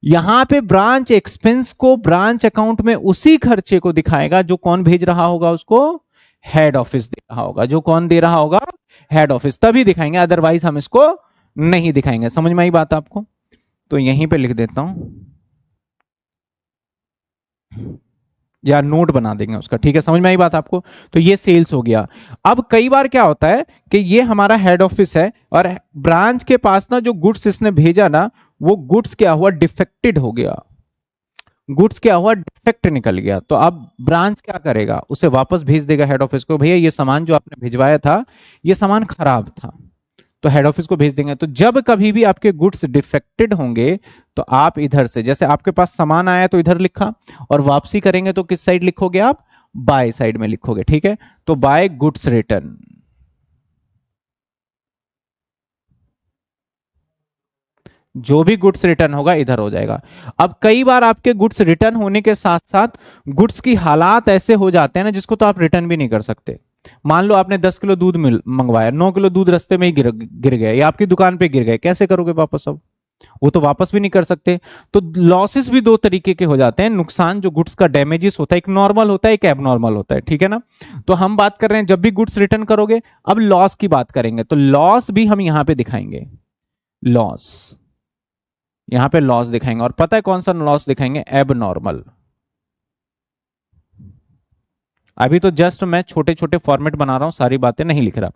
यहां पे ब्रांच एक्सपेंस को ब्रांच अकाउंट में उसी खर्चे को दिखाएगा जो कौन भेज रहा होगा उसको? हेड ऑफिस दे रहा होगा। जो कौन दे रहा होगा? Head office. तभी दिखाएंगे, अदरवाइज हम इसको नहीं दिखाएंगे। समझ में आई बात आपको? तो यहीं पे लिख देता हूं या नोट बना देंगे उसका, ठीक है? समझ में आई बात आपको? तो ये सेल्स हो गया। अब कई बार क्या होता है कि ये हमारा हेड ऑफिस है और ब्रांच के पास ना जो गुड्स इसने भेजा ना, वो गुड्स क्या हुआ? डिफेक्टेड हो गया। गुड्स क्या हुआ? डिफेक्ट निकल गया। तो अब ब्रांच क्या करेगा? उसे वापस भेज देगा हेड ऑफिस को, भैया ये सामान जो आपने भिजवाया था ये सामान खराब था। तो हेड ऑफिस को भेज देंगे। तो जब कभी भी आपके गुड्स डिफेक्टेड होंगे, तो आप इधर से, जैसे आपके पास सामान आया तो इधर लिखा, और वापसी करेंगे तो किस साइड लिखोगे आप? बाय साइड में लिखोगे, ठीक है? तो बाय गुड्स रिटर्न। जो भी गुड्स रिटर्न होगा इधर हो जाएगा। अब कई बार आपके गुड्स रिटर्न होने के साथ साथ गुड्स की हालात ऐसे हो जाते हैं ना जिसको तो आप रिटर्न भी नहीं कर सकते। मान लो आपने 10 किलो दूध मंगवाया, 9 किलो दूध रास्ते में ही गिर गए या आपकी दुकान पे गिर गए, कैसे करोगे वापस? अब वो तो वापस भी नहीं कर सकते। तो लॉसेस भी दो तरीके के हो जाते हैं। नुकसान जो गुड्स का डैमेजेस होता है, एक नॉर्मल होता है, एक एबनॉर्मल होता है, ठीक है ना? तो हम बात कर रहे हैं जब भी गुड्स रिटर्न करोगे। अब लॉस की बात करेंगे तो लॉस भी हम यहां पे दिखाएंगे। लॉस, यहां पे लॉस दिखाएंगे। और पता है कौन सा लॉस दिखाएंगे? एबनॉर्मल। अभी तो जस्ट मैं छोटे छोटे फॉर्मेट बना रहा हूं, सारी बातें नहीं लिख रहा।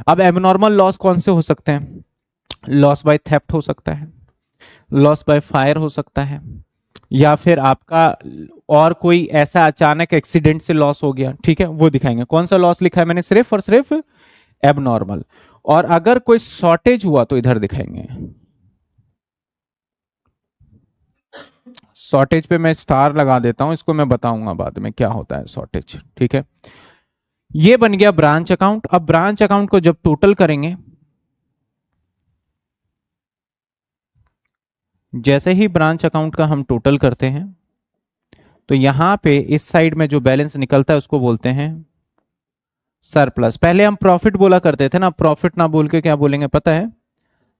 अब एबनॉर्मल लॉस कौन से हो सकते हैं? लॉस बाय थेफ्ट हो सकता है, लॉस बाय फायर हो सकता है, या फिर आपका और कोई ऐसा अचानक एक्सीडेंट से लॉस हो गया, ठीक है? वो दिखाएंगे। कौन सा लॉस लिखा है मैंने? सिर्फ और सिर्फ एबनॉर्मल। और अगर कोई शॉर्टेज हुआ तो इधर दिखाएंगे। शॉर्टेज पे मैं स्टार लगा देता हूं, इसको मैं बताऊंगा बाद में क्या होता है शॉर्टेज, ठीक है? ये बन गया ब्रांच अकाउंट। अब ब्रांच अकाउंट को जब टोटल करेंगे, जैसे ही ब्रांच अकाउंट का हम टोटल करते हैं, तो यहां पे इस साइड में जो बैलेंस निकलता है उसको बोलते हैं सरप्लस। पहले हम प्रॉफिट बोला करते थे ना, प्रॉफिट ना बोल के क्या बोलेंगे पता है?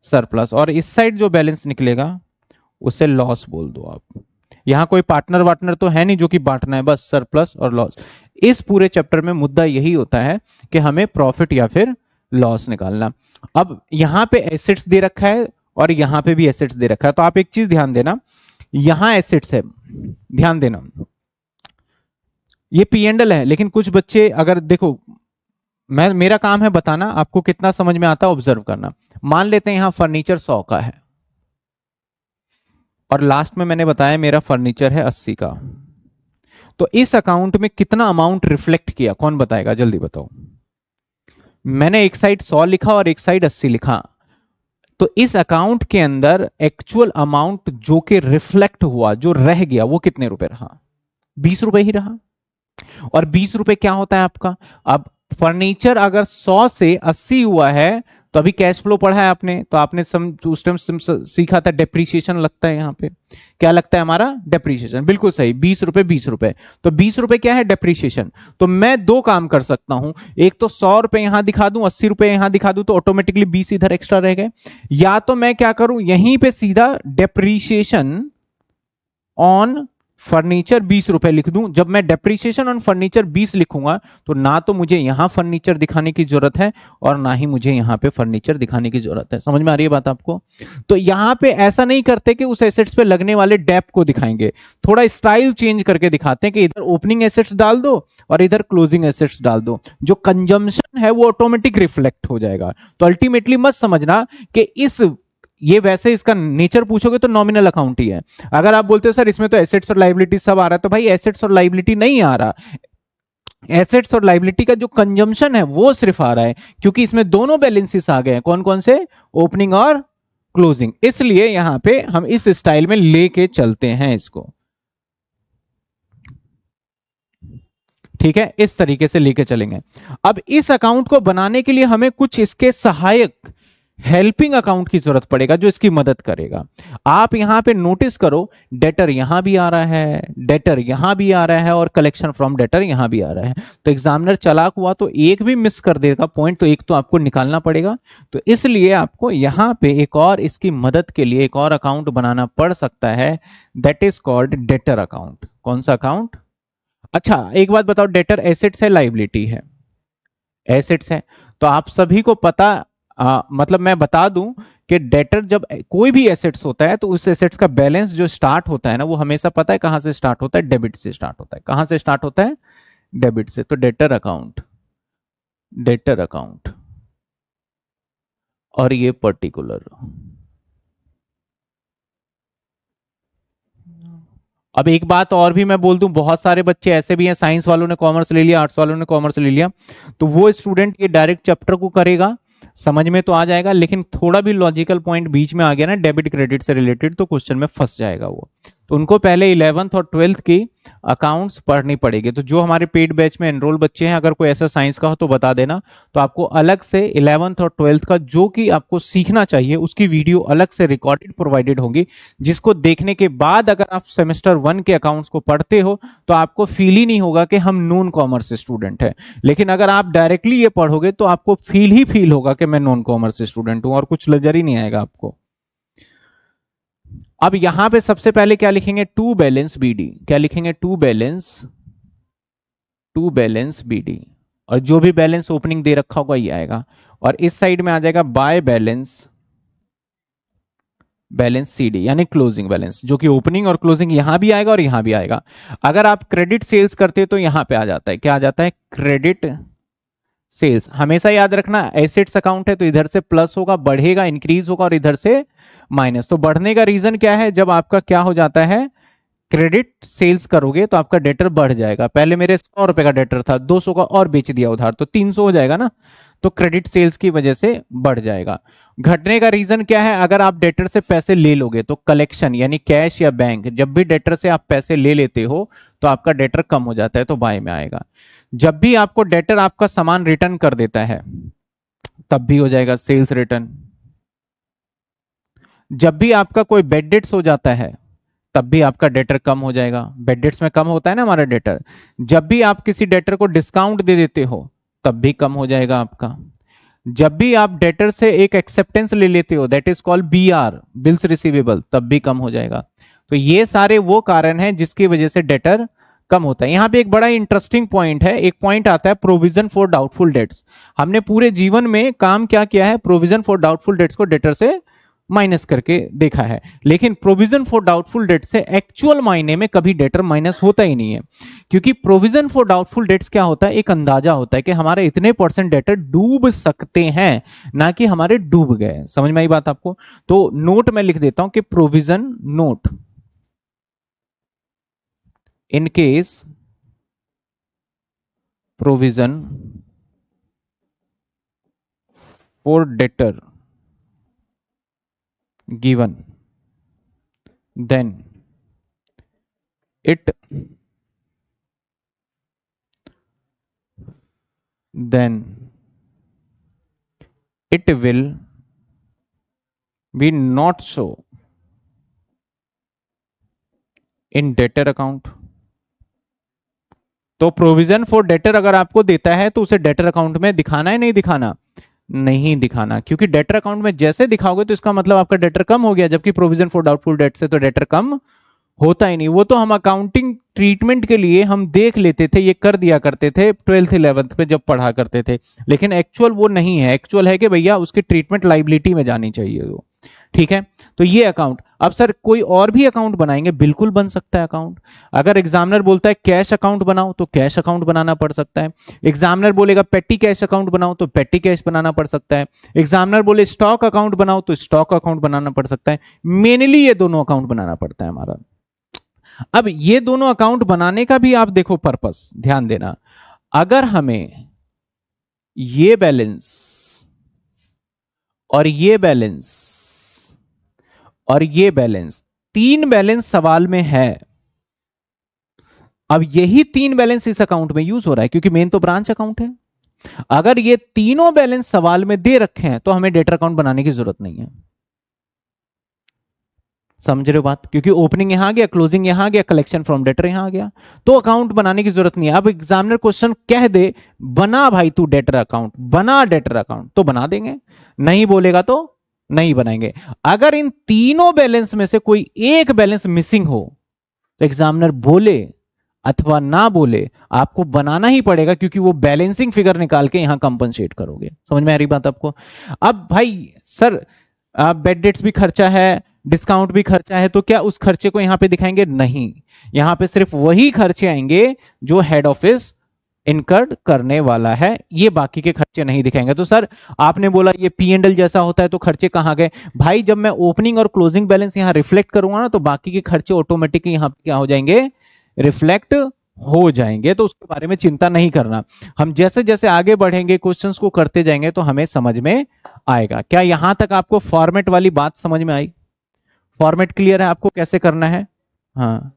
सरप्लस। और इस साइड जो बैलेंस निकलेगा उसे लॉस बोल दो आप। यहां कोई पार्टनर वार्टनर तो है नहीं जो कि बांटना है, बस सरप्लस और लॉस। इस पूरे चैप्टर में मुद्दा यही होता है कि हमें प्रॉफिट या फिर लॉस निकालना। अब यहां पे एसेट्स दे रखा है और यहां पे भी एसेट्स दे रखा है। तो आप एक चीज ध्यान देना, यहां एसेट्स है, ध्यान देना, ये पी एंड एल है। लेकिन कुछ बच्चे अगर देखो, मेरा काम है बताना आपको कितना समझ में आता है, ऑब्जर्व करना। मान लेते हैं यहां फर्नीचर 100 का है और लास्ट में मैंने बताया मेरा फर्नीचर है 80 का। तो इस अकाउंट में कितना अमाउंट रिफ्लेक्ट किया, कौन बताएगा? जल्दी बताओ। मैंने एक साइड 100 लिखा और एक साइड 80 लिखा, तो इस अकाउंट के अंदर एक्चुअल अमाउंट जो कि रिफ्लेक्ट हुआ, जो रह गया, वो कितने रुपए रहा? ₹20 ही रहा। और ₹20 क्या होता है आपका? अब फर्नीचर अगर 100 से 80 हुआ है तो अभी कैश फ्लो पढ़ा है आपने, तो आपने उस टाइम सीखा था डेप्रीशिएशन लगता है। यहाँ पे क्या लगता है हमारा? डेप्रीशिएशन। बिल्कुल सही, ₹20 ₹20। तो ₹20 क्या है? डेप्रीशिएशन। तो मैं दो काम कर सकता हूं, एक तो ₹100 यहां दिखा दूं, ₹80 यहां दिखा दूं, तो ऑटोमेटिकली 20 इधर एक्स्ट्रा रह गए। या तो मैं क्या करूं, यहीं पे सीधा डेप्रीशिएशन ऑन फर्नीचर ₹20 लिख दूं। जब मैं डेप्रीशिएशन ऑन फर्नीचर 20 लिखूंगा तो ना तो मुझे यहां फर्नीचर दिखाने की जरूरत है और ना ही मुझे यहां पे फर्नीचर दिखाने की जरूरत है। समझ में आ रही है बात आपको? तो यहां पे ऐसा नहीं करते कि उस एसेट्स पे लगने वाले डेप को दिखाएंगे, थोड़ा स्टाइल चेंज करके दिखाते हैं कि इधर ओपनिंग एसेट्स डाल दो और इधर क्लोजिंग एसेट्स डाल दो। जो कंजम्पशन है वो ऑटोमेटिक रिफ्लेक्ट हो जाएगा। तो अल्टीमेटली मत समझना कि इस ये वैसे इसका नेचर पूछोगे तो नॉमिनल अकाउंट ही है। अगर आप बोलते हो सर इसमें तो एसेट्स और लाइबिलिटी सब आ रहा है, तो भाई एसेट्स और लाइबिलिटी नहीं आ रहा। एसेट्स और लाइबिलिटी का जो कंजम्पशन है वो सिर्फ आ रहा है, क्योंकि इसमें दोनों बैलेंसेस आ गए हैं। कौन कौन से? ओपनिंग और क्लोजिंग। इसलिए यहां पे हम इस स्टाइल में लेके चलते हैं इसको। ठीक है, इस तरीके से लेके चलेंगे। अब इस अकाउंट को बनाने के लिए हमें कुछ इसके सहायक हेल्पिंग अकाउंट की जरूरत पड़ेगा जो इसकी मदद करेगा। आप यहां पे नोटिस करो, डेटर यहां भी आ रहा है, डेटर यहां भी आ रहा है और कलेक्शन फ्रॉम डेटर यहां भी आ रहा है। तो एग्जामिनर चालाक हुआ तो एक भी मिस कर देगा पॉइंट, तो एक तो आपको निकालना पड़ेगा। तो इसलिए आपको यहां पे एक और इसकी मदद के लिए एक और अकाउंट बनाना पड़ सकता है, that is called debtor account. कौन सा अकाउंट? अच्छा एक बात बताओ, डेटर एसेट्स है लाइबिलिटी है? एसेट्स है। तो आप सभी को पता, मतलब मैं बता दूं कि डेटर जब कोई भी एसेट्स होता है तो उस एसेट्स का बैलेंस जो स्टार्ट होता है ना, वो हमेशा पता है कहां से स्टार्ट होता है? डेबिट से स्टार्ट होता है। कहां से स्टार्ट होता है? डेबिट से। तो डेटर अकाउंट, डेटर अकाउंट और ये पर्टिकुलर। अब एक बात और भी मैं बोल दूं, बहुत सारे बच्चे ऐसे भी हैं, साइंस वालों ने कॉमर्स ले लिया, आर्ट्स वालों ने कॉमर्स ले लिया, तो वो स्टूडेंट ये डायरेक्ट चैप्टर को करेगा, समझ में तो आ जाएगा, लेकिन थोड़ा भी लॉजिकल पॉइंट बीच में आ गया ना डेबिट क्रेडिट से रिलेटेड, तो क्वेश्चन में फंस जाएगा वो। तो उनको पहले 11th और 12th की अकाउंट्स पढ़नी पड़ेगी। तो जो हमारे पेड बैच में एनरोल बच्चे हैं, अगर कोई ऐसा साइंस का हो तो बता देना, तो आपको अलग से 11th और 12th का जो कि आपको सीखना चाहिए उसकी वीडियो अलग से रिकॉर्डेड प्रोवाइडेड होंगी, जिसको देखने के बाद अगर आप सेमेस्टर 1 के अकाउंट्स को पढ़ते हो तो आपको फील ही नहीं होगा कि हम नॉन कॉमर्स स्टूडेंट हैं। लेकिन अगर आप डायरेक्टली ये पढ़ोगे तो आपको फील होगा कि मैं नॉन कॉमर्स स्टूडेंट हूं और कुछ नजर ही नहीं आएगा आपको। अब यहां पे सबसे पहले क्या लिखेंगे? To balance BD. क्या लिखेंगे? To balance, to balance BD. और जो भी बैलेंस ओपनिंग दे रखा होगा ये आएगा। और इस साइड में आ जाएगा बाय बैलेंस, बैलेंस सीडी, यानी क्लोजिंग बैलेंस, जो कि ओपनिंग और क्लोजिंग यहां भी आएगा और यहां भी आएगा। अगर आप क्रेडिट सेल्स करते हो तो यहां पे आ जाता है, क्या आ जाता है? Credit sales. हमेशा याद रखना एसेट्स अकाउंट है तो इधर से प्लस होगा, बढ़ेगा, इंक्रीज होगा, और इधर से माइनस। तो बढ़ने का रीजन क्या है? जब आपका क्या हो जाता है, क्रेडिट सेल्स करोगे तो आपका डेटर बढ़ जाएगा। पहले मेरे ₹100 का डेटर था, 200 का और बेच दिया उधार, तो 300 हो जाएगा ना। तो क्रेडिट सेल्स की वजह से बढ़ जाएगा। घटने का रीजन क्या है? अगर आप डेटर से पैसे ले लोगे तो कलेक्शन यानी कैश या बैंक, जब भी डेटर से आप पैसे ले लेते हो तो आपका डेटर कम हो जाता है, तो बाय में आएगा। जब भी आपको डेटर आपका सामान रिटर्न कर देता है तब भी हो जाएगा सेल्स रिटर्न। जब भी आपका कोई बेड डेट्स हो जाता है तब भी आपका डेटर कम हो जाएगा। बेड डेट्स में कम होता है ना हमारा डेटर। जब भी आप किसी डेटर को डिस्काउंट दे देते हो तब भी कम हो जाएगा आपका। जब भी आप डेटर से एक एक्सेप्टेंस ले लेते हो, that is called BR, bills receivable, तब भी कम हो जाएगा। तो ये सारे वो कारण हैं जिसकी वजह से डेटर कम होता है। यहां पे एक बड़ा इंटरेस्टिंग पॉइंट है, एक पॉइंट आता है प्रोविजन फॉर डाउटफुल डेट्स। हमने पूरे जीवन में काम क्या किया है? प्रोविजन फॉर डाउटफुल डेट्स को डेटर से माइनस करके देखा है, लेकिन प्रोविजन फॉर डाउटफुल डेट से एक्चुअल मायने में कभी डेटर माइनस होता ही नहीं है। क्योंकि प्रोविजन फॉर डाउटफुल डेट्स क्या होता है? एक अंदाजा होता है कि हमारे इतने % डेटर डूब सकते हैं, ना कि हमारे डूब गए। समझ में आई बात आपको? तो नोट में लिख देता हूं कि provision note in case provision for debtor given then it then it will be not so in debtor account। तो प्रोविजन फॉर डेटर अगर आपको देता है तो उसे डेटर अकाउंट में दिखाना है, नहीं दिखाना, नहीं दिखाना, क्योंकि डेटर अकाउंट में जैसे दिखाओगे तो इसका मतलब आपका डेटर कम हो गया, जबकि प्रोविजन फॉर डाउटफुल डेट से तो डेटर कम होता ही नहीं। वो तो हम अकाउंटिंग ट्रीटमेंट के लिए हम देख लेते थे, ये कर दिया करते थे 12th 11th पे जब पढ़ा करते थे, लेकिन एक्चुअल वो नहीं है। एक्चुअल है कि भैया उसकी ट्रीटमेंट लाइबिलिटी में जानी चाहिए वो, ठीक है। तो ये अकाउंट, अब सर कोई और भी अकाउंट बनाएंगे, बिल्कुल बन सकता है अकाउंट। अगर एग्जामिनर बोलता है कैश अकाउंट बनाओ तो कैश अकाउंट बनाना पड़ सकता है। एग्जामिनर बोलेगा पेटी कैश अकाउंट बनाओ तो पेटी कैश बनाना पड़ सकता है। एग्जामिनर बोले स्टॉक अकाउंट बनाओ तो स्टॉक अकाउंट बनाना पड़ सकता है। मेनली ये दोनों अकाउंट बनाना पड़ता है हमारा। अब ये दोनों अकाउंट बनाने का भी आप देखो पर्पस, ध्यान देना। अगर हमें ये बैलेंस और ये बैलेंस और ये बैलेंस, तीन बैलेंस सवाल में है, अब यही तीन बैलेंस इस अकाउंट में यूज हो रहा है क्योंकि मेन तो ब्रांच अकाउंट है। अगर ये तीनों बैलेंस सवाल में दे रखे हैं तो हमें डेटर अकाउंट बनाने की जरूरत नहीं है। समझ रहे हो बात? क्योंकि ओपनिंग यहां आ गया, क्लोजिंग यहां आ गया, कलेक्शन फ्रॉम डेटर यहां आ गया, तो अकाउंट बनाने की जरूरत नहीं है। अब एग्जामिनर क्वेश्चन कह दे बना भाई तू डेटर अकाउंट, बना डेटर अकाउंट, तो बना देंगे, नहीं बोलेगा तो नहीं बनाएंगे। अगर इन तीनों बैलेंस में से कोई एक बैलेंस मिसिंग हो तो एग्जामिनर बोले अथवा ना बोले आपको बनाना ही पड़ेगा, क्योंकि वो बैलेंसिंग फिगर निकाल के यहां कंपनसेट करोगे। समझ में आ रही बात आपको? अब भाई सर बेड डेट्स भी खर्चा है, डिस्काउंट भी खर्चा है, तो क्या उस खर्चे को यहां पे दिखाएंगे? नहीं, यहां पे सिर्फ वही खर्चे आएंगे जो हेड ऑफिस इनकर्ड करने वाला है, ये बाकी के खर्चे नहीं दिखाएंगे। तो सर आपने बोला ये P&L जैसा होता है तो खर्चे कहां गए? भाई जब मैं ओपनिंग और क्लोजिंग बैलेंस यहां रिफ्लेक्ट करूंगा ना तो बाकी के खर्चे ऑटोमेटिकली यहां क्या हो जाएंगे? रिफ्लेक्ट हो जाएंगे। तो उसके बारे में चिंता नहीं करना। हम जैसे जैसे आगे बढ़ेंगे, क्वेश्चंस को करते जाएंगे तो हमें समझ में आएगा। क्या यहां तक आपको फॉर्मेट वाली बात समझ में आई? फॉर्मेट क्लियर है आपको कैसे करना है? हाँ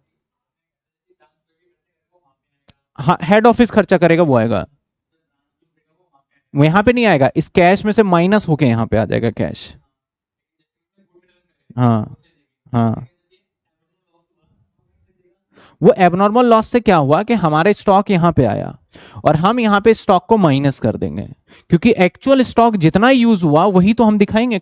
हाँ, हेड ऑफिस खर्चा करेगा वो आएगा, वो यहां पे नहीं आएगा, इस कैश में से माइनस होके यहां पे आ जाएगा कैश। हाँ हाँ, वो एबनॉर्मल लॉस से क्या हुआ कि हमारे स्टॉक यहां पे आया और हम यहां पे स्टॉक को माइनस कर देंगे, क्योंकि एक्चुअल स्टॉक जितना यूज हुआ वही तो हम दिखाएंगे।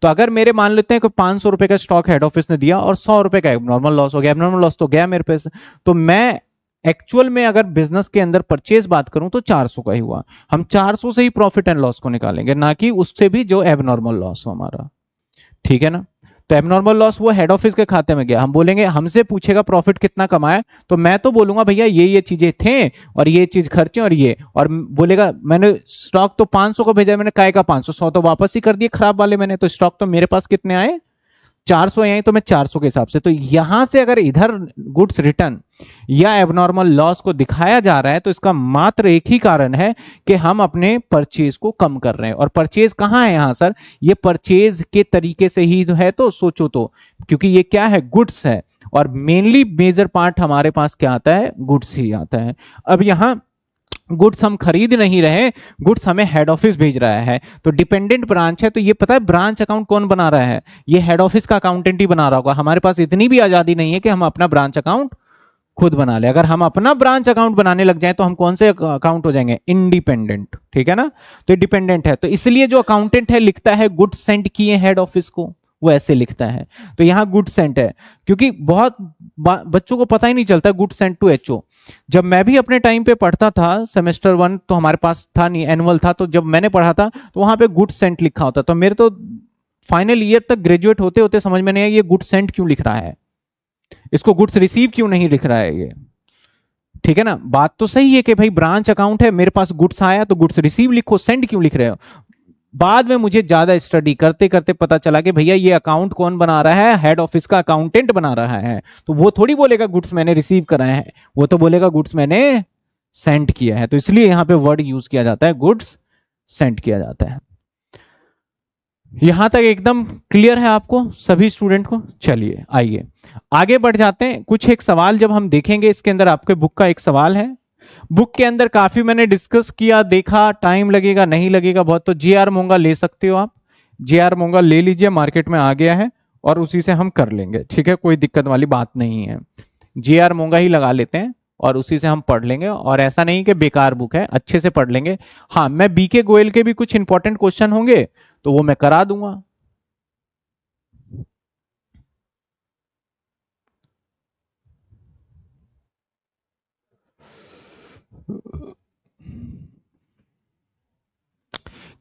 तो अगर मेरे मान लेते हैं कि 500 रुपए का स्टॉक हेड ऑफिस ने दिया और 100 रुपए का एबनॉर्मल लॉस हो गया, एबनॉर्मल लॉस तो गया मेरे पैसे, तो मैं एक्चुअल में अगर बिजनेस के अंदर परचेज बात करूं तो 400 का ही हुआ, हम 400 से ही प्रॉफिट एंड लॉस को निकालेंगे, ना कि उससे भी जो एबनॉर्मल लॉस हो हमारा। ठीक है ना? तो एबनॉर्मल लॉस वो हेड ऑफिस के खाते में गया, हम बोलेंगे, हमसे पूछेगा प्रॉफिट कितना कमाया, तो मैं तो बोलूंगा भैया ये चीजें थे और ये चीज खर्चे और ये, और बोलेगा मैंने स्टॉक तो 500 का भेजा, मैंने काय का 500, 100 तो वापस ही कर दिए खराब वाले मैंने, तो स्टॉक तो मेरे पास कितने आए? 400 आई, तो मैं 400 के हिसाब से, तो यहां से अगर इधर गुड्स रिटर्न या एबनॉर्मल लॉस को दिखाया जा रहा है तो इसका मात्र एक ही कारण है कि हम अपने परचेज को कम कर रहे हैं। और परचेज कहां है यहां सर? ये परचेज के तरीके से ही है, तो सोचो तो, क्योंकि ये क्या है? गुड्स है, और मेनली मेजर पार्ट हमारे पास क्या आता है? गुड्स ही आता है। अब यहां गुड्स हम खरीद नहीं रहे, गुड्स हमें हेड ऑफिस भेज रहा है, तो डिपेंडेंट ब्रांच है, तो ये पता है ब्रांच अकाउंट कौन बना रहा है? ये हेड ऑफिस का अकाउंटेंट ही बना रहा होगा। हमारे पास इतनी भी आजादी नहीं है कि हम अपना ब्रांच अकाउंट खुद बना ले। अगर हम अपना ब्रांच अकाउंट बनाने लग जाए तो हम कौन से अकाउंट हो जाएंगे? इंडिपेंडेंट। ठीक है ना? तो ये डिपेंडेंट है, तो इसलिए जो अकाउंटेंट है लिखता है गुड्स सेंड किए हेड ऑफिस को, वो ऐसे लिखता है। तो यहां गुड सेंट है, क्योंकि बहुत बच्चों को पता ही नहीं चलता गुड सेंट टू एचओ। जब मैं भी अपने टाइम पे पढ़ता था सेमेस्टर 1, तो हमारे पास था नहीं, एनुअल था, तो जब मैंने पढ़ा था तो वहां पे गुड सेंट लिखा होता, तो मेरे तो फाइनल ईयर तक ग्रेजुएट होते होते समझ में नहीं आया ये गुड सेंट क्यों लिख रहा है, इसको गुड्स रिसीव क्यों नहीं लिख रहा है ये। ठीक है ना? बात तो सही है कि भाई ब्रांच अकाउंट है, मेरे पास गुड्स आया तो गुड्स रिसीव लिखो, सेंड क्यों लिख रहे हो। बाद में मुझे ज्यादा स्टडी करते करते पता चला कि भैया ये अकाउंट कौन बना रहा है? हेड ऑफिस का अकाउंटेंट बना रहा है, तो वो थोड़ी बोलेगा गुड्स मैंने रिसीव कराए हैं, वो तो बोलेगा गुड्स मैंने सेंड किया है, तो इसलिए यहां पे वर्ड यूज किया जाता है गुड्स सेंड किया जाता है। यहां तक एकदम क्लियर है आपको सभी स्टूडेंट को? चलिए आइए आगे बढ़ जाते हैं। कुछ एक सवाल जब हम देखेंगे इसके अंदर, आपके बुक का एक सवाल है, बुक के अंदर काफी मैंने डिस्कस किया, देखा टाइम लगेगा नहीं लगेगा बहुत, तो जे आर मोंगा ले सकते हो आप। जे आर मोंगा ले लीजिए, मार्केट में आ गया है और उसी से हम कर लेंगे, ठीक है, कोई दिक्कत वाली बात नहीं है। जे आर मोंगा ही लगा लेते हैं और उसी से हम पढ़ लेंगे, और ऐसा नहीं कि बेकार बुक है, अच्छे से पढ़ लेंगे। हाँ, मैं बीके गोयल के भी कुछ इंपॉर्टेंट क्वेश्चन होंगे तो वो मैं करा दूंगा।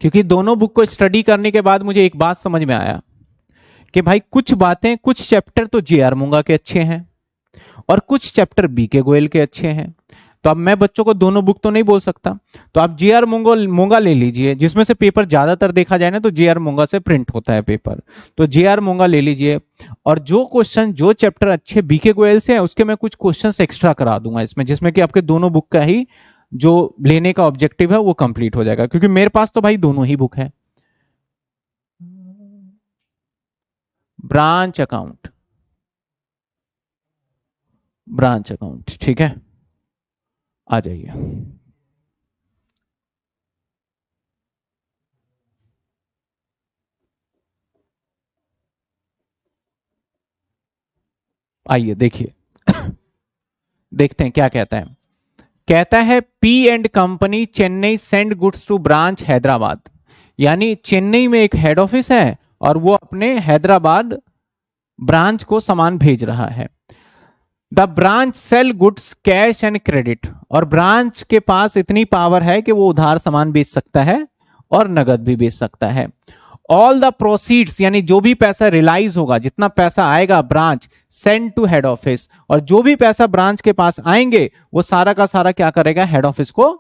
क्योंकि दोनों बुक को स्टडी करने के बाद मुझे एक बात समझ में आया कि भाई कुछ बातें, कुछ चैप्टर तो जे आर मोंगा के अच्छे हैं और कुछ चैप्टर बी के गोयल के अच्छे हैं। तो अब मैं बच्चों को दोनों बुक तो नहीं बोल सकता, तो आप जे आर मोंगा ले लीजिए, जिसमें से पेपर ज्यादातर देखा जाए ना तो जे आर मोंगा से प्रिंट होता है पेपर, तो जे आर मोंगा ले लीजिए। और जो क्वेश्चन, जो चैप्टर अच्छे बी के गोयल से हैं उसके मैं कुछ क्वेश्चन एक्स्ट्रा करा दूंगा इसमें, जिसमें कि आपके दोनों बुक का ही जो लेने का ऑब्जेक्टिव है वो कंप्लीट हो जाएगा, क्योंकि मेरे पास तो भाई दोनों ही बुक है। ब्रांच अकाउंट, ब्रांच अकाउंट, ठीक है, आ जाइए। आइए देखिए, देखते हैं क्या कहता है। कहता है P and company Chennai send goods to branch Hyderabad, यानी चेन्नई में एक हेड ऑफिस है और वो अपने हैदराबाद ब्रांच को सामान भेज रहा है। The branch sell goods cash and credit, और ब्रांच के पास इतनी पावर है कि वो उधार सामान बेच सकता है और नगद भी बेच सकता है। ऑल द प्रोसीड्स, यानी जो भी पैसा रिलाइज होगा, जितना पैसा आएगा branch send to head office, और जो भी पैसा ब्रांच के पास आएंगे वो सारा का सारा क्या करेगा, हेड ऑफिस को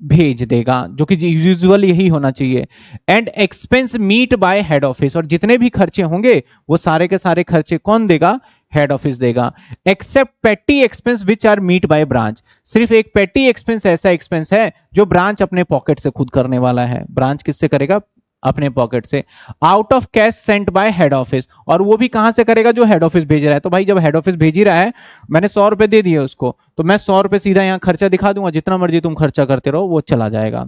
भेज देगा, जो कि यूजुअल यही होना चाहिए। And expense met by head office, और जितने भी खर्चे होंगे वो सारे के सारे खर्चे कौन देगा, हेड ऑफिस देगा। Except petty expense which are met by branch, सिर्फ एक पेटी एक्सपेंस ऐसा एक्सपेंस है जो ब्रांच अपने पॉकेट से खुद करने वाला है। ब्रांच किससे करेगा, अपने पॉकेट से। Out of cash sent by head office, और वो भी कहां से करेगा, जो हेड ऑफिस भेज रहा है। तो भाई जब हेड ऑफिस भेज ही रहा है, मैंने 100 रुपए दे दिए उसको, तो मैं 100 रुपए सीधा यहां खर्चा दिखा दूंगा, जितना मर्जी तुम खर्चा करते रहो, वो चला जाएगा।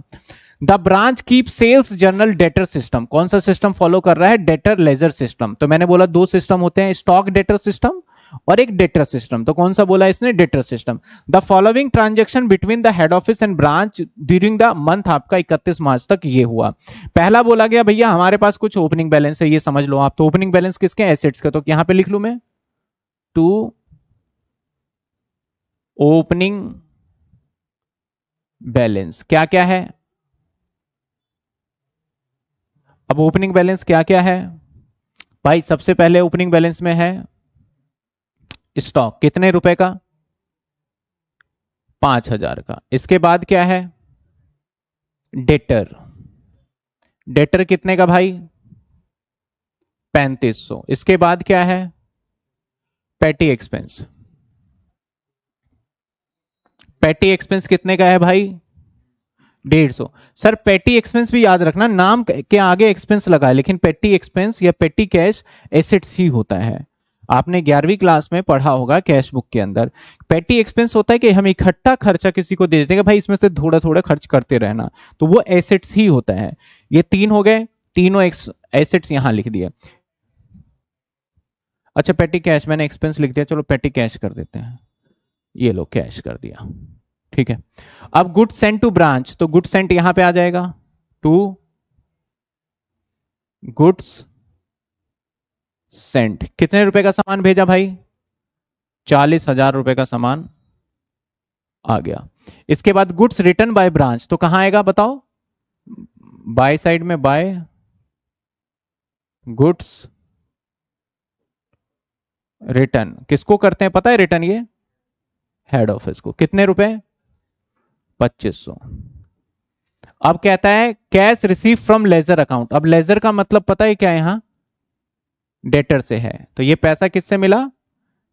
The branch keep sales journal debtor system, कौन सा सिस्टम फॉलो कर रहा है, डेटर लेजर सिस्टम। तो मैंने बोला दो सिस्टम होते हैं, स्टॉक डेटर सिस्टम और एक डेटर सिस्टम, तो कौन सा बोला इसने, debtor system. The following transaction between the head office and branch during the month, आपका 31 मार्च तक ये हुआ। पहला बोला गया भैया हमारे पास कुछ ओपनिंग बैलेंस है, ये समझ लो आप, तो ओपनिंग बैलेंस किसके, एसेट्स के, तो यहां पे लिख लू मैं टू ओपनिंग बैलेंस क्या क्या है। अब ओपनिंग बैलेंस क्या क्या है भाई, सबसे पहले ओपनिंग बैलेंस में है स्टॉक, कितने रुपए का, 5,000 का। इसके बाद क्या है, डेटर, डेटर कितने का भाई, 3,500। इसके बाद क्या है, पेटी एक्सपेंस, पेटी एक्सपेंस कितने का है भाई, 150। सर पेटी एक्सपेंस भी याद रखना, नाम के आगे एक्सपेंस लगा है, लेकिन पेटी एक्सपेंस या पेटी कैश एसेट्स ही होता है। आपने 11वीं क्लास में पढ़ा होगा कैश बुक के अंदर। पेटी एक्सपेंस होता है कि हम इकट्ठा खर्चा किसी को दे देते हैं कि भाई इसमें से थोड़ा थोड़ा खर्च करते रहना, तो वो एसेट्स ही होता है। ये तीन हो गए, तीनों एसेट्स यहां लिख दिए। अच्छा पेटी कैश मैंने एक्सपेंस लिख दिया, चलो पेटी कैश कर देते हैं, ये लो कैश कर दिया, ठीक है। अब गुड सेंट टू ब्रांच, तो गुड सेंट यहां पे आ जाएगा, टू गुड्स सेंट, कितने रुपए का सामान भेजा भाई, 40,000 रुपए का सामान आ गया। इसके बाद गुड्स रिटर्न बाय ब्रांच, तो कहां आएगा बताओ, बाय साइड में, बाय गुड्स रिटर्न, किसको करते हैं पता है रिटर्न, ये हेड ऑफिस को, कितने रुपए, 2,500। अब कहता है cash receive from ledger account, अब लेजर का मतलब पता है क्या है, यहां डेटर से है, तो ये पैसा किससे मिला,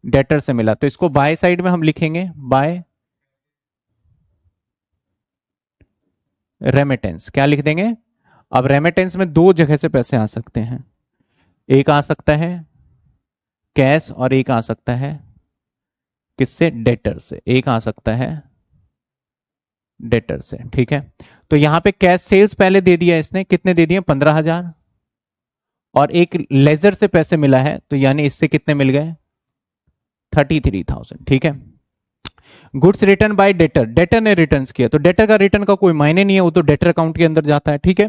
डेटर से मिला, तो इसको बाय साइड में हम लिखेंगे बाय रेमिटेंस, क्या लिख देंगे। अब रेमिटेंस में दो जगह से पैसे आ सकते हैं, एक आ सकता है कैश और एक आ सकता है किससे, डेटर से। एक आ सकता है डेटर से, ठीक है। तो यहां पे कैश सेल्स पहले दे दिया इसने, कितने दे दिए 15,000, और एक लेजर से पैसे मिला है, तो यानी इससे कितने मिल गए 33,000, ठीक है। Goods return bye debtor, debtor ने रिटर्न किया, तो डेटर का रिटर्न का कोई मायने नहीं है, वो तो डेटर अकाउंट के अंदर जाता है, ठीक है।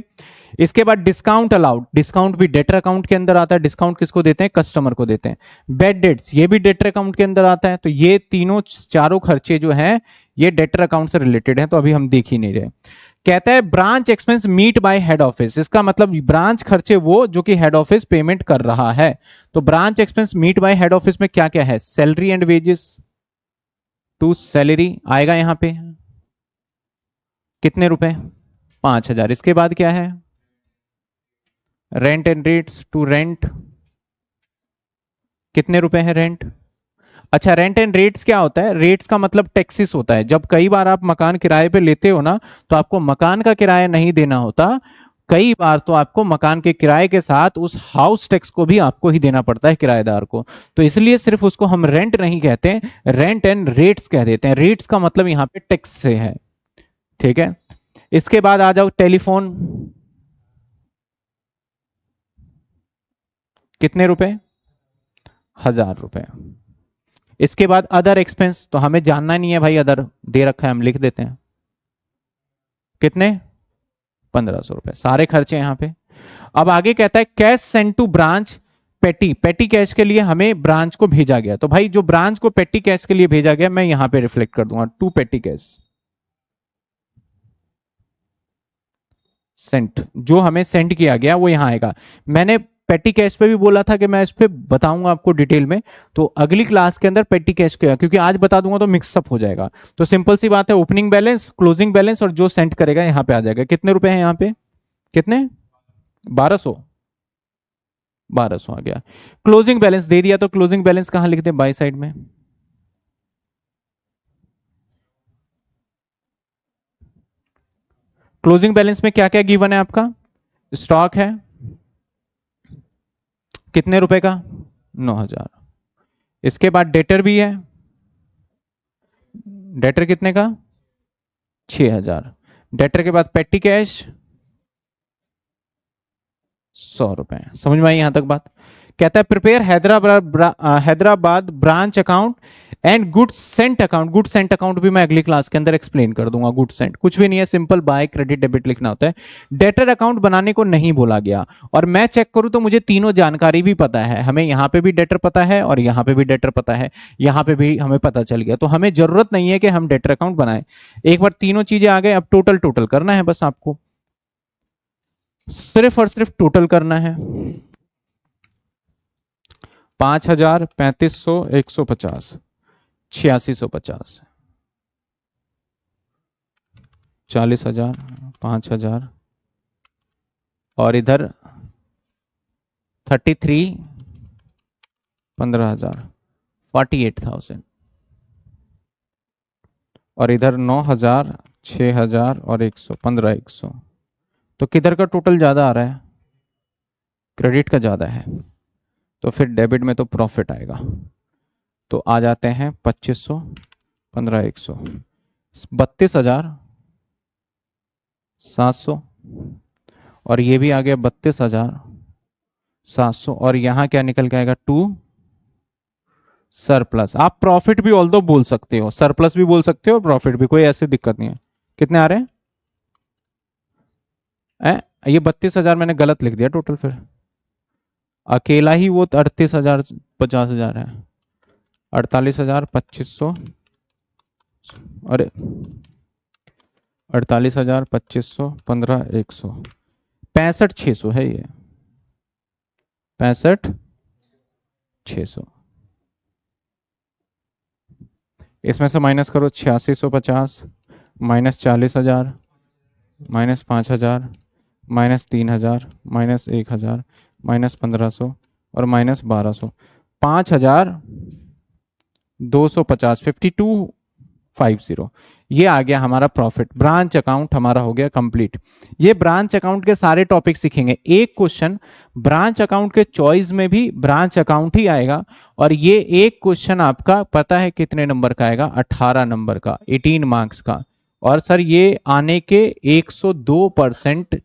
इसके बाद डिस्काउंट अलाउड, डिस्काउंट भी डेटर अकाउंट के अंदर आता है, डिस्काउंट किसको देते हैं कस्टमर को देते हैं। बैड डेट्स ये भी डेटर अकाउंट के अंदर आता है, तो ये तीनों चारों खर्चे जो हैं ये डेटर अकाउंट से रिलेटेड है, तो अभी हम देख ही नहीं रहे। कहता है branch expense met by head office, इसका मतलब ब्रांच खर्चे वो जो कि हेड ऑफिस पेमेंट कर रहा है। तो branch expense met by head office में क्या क्या है, salary and wages to salary आएगा यहां पे कितने रुपए 5,000। इसके बाद क्या है rent and rates to rent, कितने रुपए है रेंट। अच्छा रेंट एंड रेट्स क्या होता है, रेट्स का मतलब टैक्सेस होता है। जब कई बार आप मकान किराए पे लेते हो ना, तो आपको मकान का किराया नहीं देना होता, कई बार तो आपको मकान के किराए के साथ उस हाउस टैक्स को भी आपको ही देना पड़ता है किराएदार को। तो इसलिए सिर्फ उसको हम रेंट नहीं कहते, रेंट एंड रेट्स कह देते हैं। रेट्स का मतलब यहां पे टैक्स से है, ठीक है। इसके बाद आ जाओ टेलीफोन, कितने रुपए 1,000 रुपए। इसके बाद अदर एक्सपेंस, तो हमें जानना नहीं है भाई, अदर दे रखा है हम लिख देते हैं, कितने 1,500 रुपए, सारे खर्चे यहां पे। अब आगे कहता है कैश सेंड टू ब्रांच पेटी, पेटी कैश के लिए हमें ब्रांच को भेजा गया, तो भाई जो ब्रांच को पेटी कैश के लिए भेजा गया मैं यहां पे रिफ्लेक्ट कर दूंगा टू पेटी कैश सेंट, जो हमें सेंड किया गया वो यहां आएगा। मैंने पेटी कैश पे भी बोला था कि मैं इस पे बताऊंगा आपको डिटेल में, तो अगली क्लास के अंदर पेटी कैश क्या, क्योंकि आज बता दूंगा तो मिक्सअप हो जाएगा। तो सिंपल सी बात है, ओपनिंग बैलेंस क्लोजिंग बैलेंस और जो सेंड करेगा यहां पे आ जाएगा। कितने रुपए हैं यहां पे, कितने 1200, 1200 आ गया। क्लोजिंग बैलेंस दे दिया, तो क्लोजिंग बैलेंस कहां लिखते हैं बाई साइड में, क्लोजिंग बैलेंस में क्या क्या गिवन है आपका, स्टॉक है कितने रुपए का 9,000। इसके बाद डेटर भी है, डेटर कितने का 6,000। डेटर के बाद पेटी कैश 100 रुपए। समझ में आई यहां तक बात। कहता है prepare Hyderabad branch account and good Saint account. Good Saint account भी मैं अगली क्लास के अंदर एक्सप्लेन कर दूंगा। गुड सेंट कुछ भी नहीं है, सिंपल बाय क्रेडिट डेबिट लिखना होता है। डेटर अकाउंट बनाने को नहीं बोला गया, और मैं चेक करूं तो मुझे तीनों जानकारी भी पता है। हमें यहां पे भी डेटर पता है और यहां पे भी डेटर पता है, यहां पे भी हमें पता चल गया, तो हमें जरूरत नहीं है कि हम डेटर अकाउंट बनाएं। एक बार तीनों चीजें आ गए, अब टोटल टोटल करना है बस आपको, सिर्फ और सिर्फ टोटल करना है। 5,000, 3,500, 150, 8,650, 40,000, 5,000 और इधर 33, 15,000, 48,000 और इधर 9,000, 6,000 और 100, 15,100। तो किधर का टोटल ज्यादा आ रहा है, क्रेडिट का ज्यादा है, तो फिर डेबिट में तो प्रॉफिट आएगा। तो आ जाते हैं 2,500, 15,100, 32,700 और ये भी आ गया 32,700 और यहां क्या निकल के आएगा टू सरप्लस। आप प्रॉफिट भी ऑल्दो बोल सकते हो, सरप्लस भी बोल सकते हो, प्रॉफिट भी, कोई ऐसी दिक्कत नहीं है। कितने आ रहे हैं ये 32,000 मैंने गलत लिख दिया टोटल, फिर अकेला ही वो 38,000 50,000 है, 48,000 2,500, अरे 48,000 2,500 15,100, 65,600 है ये, 65,600। इसमें से माइनस करो 8,650 minus 40,000 minus 5,000 minus 3,000 minus 1,000 minus 1,500 और माइनस 1,200, 5,250, 5250। ये आ गया हमारा प्रॉफिट। ब्रांच अकाउंट हमारा हो गया कंप्लीट। ये ब्रांच अकाउंट के सारे टॉपिक सीखेंगे। एक क्वेश्चन ब्रांच अकाउंट के चॉइस में भी ब्रांच अकाउंट ही आएगा, और ये एक क्वेश्चन आपका पता है कितने नंबर का आएगा, 18 नंबर का, 18 मार्क्स का। और सर ये आने के 102%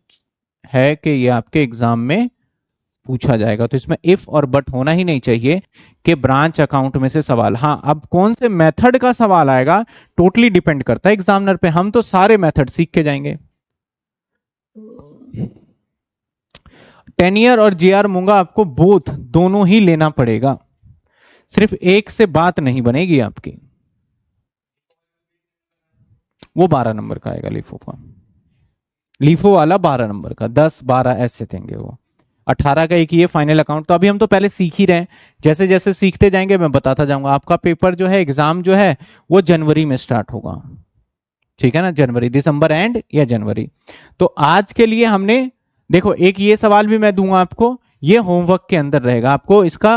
है कि ये आपके एग्जाम में पूछा जाएगा। तो इसमें इफ और बट होना ही नहीं चाहिए कि ब्रांच अकाउंट में से सवाल। हाँ, अब कौन से मेथड का सवाल आएगा टोटली डिपेंड करता है एग्जामिनर पे। हम तो सारे मेथड सीख के जाएंगे। टेनियर और जेआर मूंगा आपको बोथ दोनों ही लेना पड़ेगा, सिर्फ एक से बात नहीं बनेगी आपकी। वो 12 नंबर का आएगा लीफो का, लीफो वाला 12 नंबर का, 10 12 ऐसे देंगे वो। 18 का एक ये फाइनल अकाउंट। तो अभी हम तो पहले सीख ही रहे हैं, जैसे जैसे सीखते जाएंगे मैं बताता जाऊंगा। आपका पेपर जो है, एग्जाम जो है वो जनवरी में स्टार्ट होगा, ठीक है ना, जनवरी, दिसंबर एंड या जनवरी। तो आज के लिए हमने देखो, एक ये सवाल भी मैं दूंगा आपको, ये होमवर्क के अंदर रहेगा, आपको इसका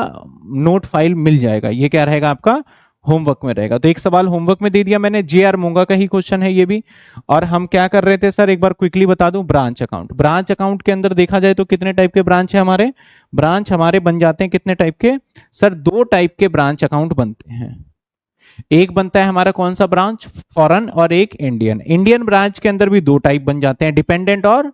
नोट फाइल मिल जाएगा। ये क्या रहेगा आपका, होमवर्क में रहेगा। तो एक सवाल होमवर्क में दे दिया मैंने, जेआर मूंगा का ही क्वेश्चन है ये भी। और हम क्या कर रहे थे सर, एक बार क्विकली बता दूं, ब्रांच अकाउंट। ब्रांच अकाउंट के अंदर देखा जाए तो कितने टाइप के ब्रांच है हमारे, ब्रांच हमारे बन जाते हैं कितने टाइप के सर, 2 टाइप के ब्रांच अकाउंट बनते हैं। एक बनता है हमारा कौन सा ब्रांच, फॉरेन, और एक इंडियन। इंडियन ब्रांच के अंदर भी 2 टाइप बन जाते हैं, डिपेंडेंट और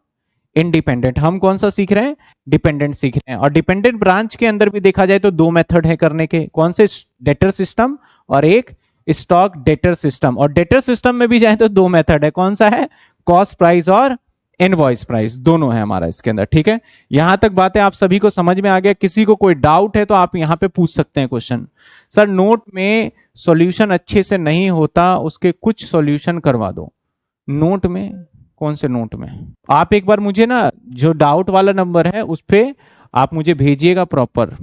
इंडिपेंडेंट। हम कौन सा सीख रहे हैं, डिपेंडेंट सीख रहे हैं। और डिपेंडेंट ब्रांच के अंदर भी देखा जाए तो 2 मेथड है करने के, कौन से, डेटर सिस्टम और एक स्टॉक डेटर सिस्टम। और डेटर सिस्टम में भी जाए तो 2 मेथड है, कौन सा है, कॉस्ट प्राइस और इनवॉइस प्राइस, दोनों है हमारा इसके अंदर, ठीक है। यहां तक बातें आप सभी को समझ में आ गया। किसी को कोई डाउट है तो आप यहां पे पूछ सकते हैं क्वेश्चन। सर नोट में सॉल्यूशन अच्छे से नहीं होता, उसके कुछ सॉल्यूशन करवा दो। नोट में, कौन से नोट में, आप एक बार मुझे ना जो डाउट वाला नंबर है उस पे आप मुझे भेजिएगा प्रॉपर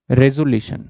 रेजोल्यूशन।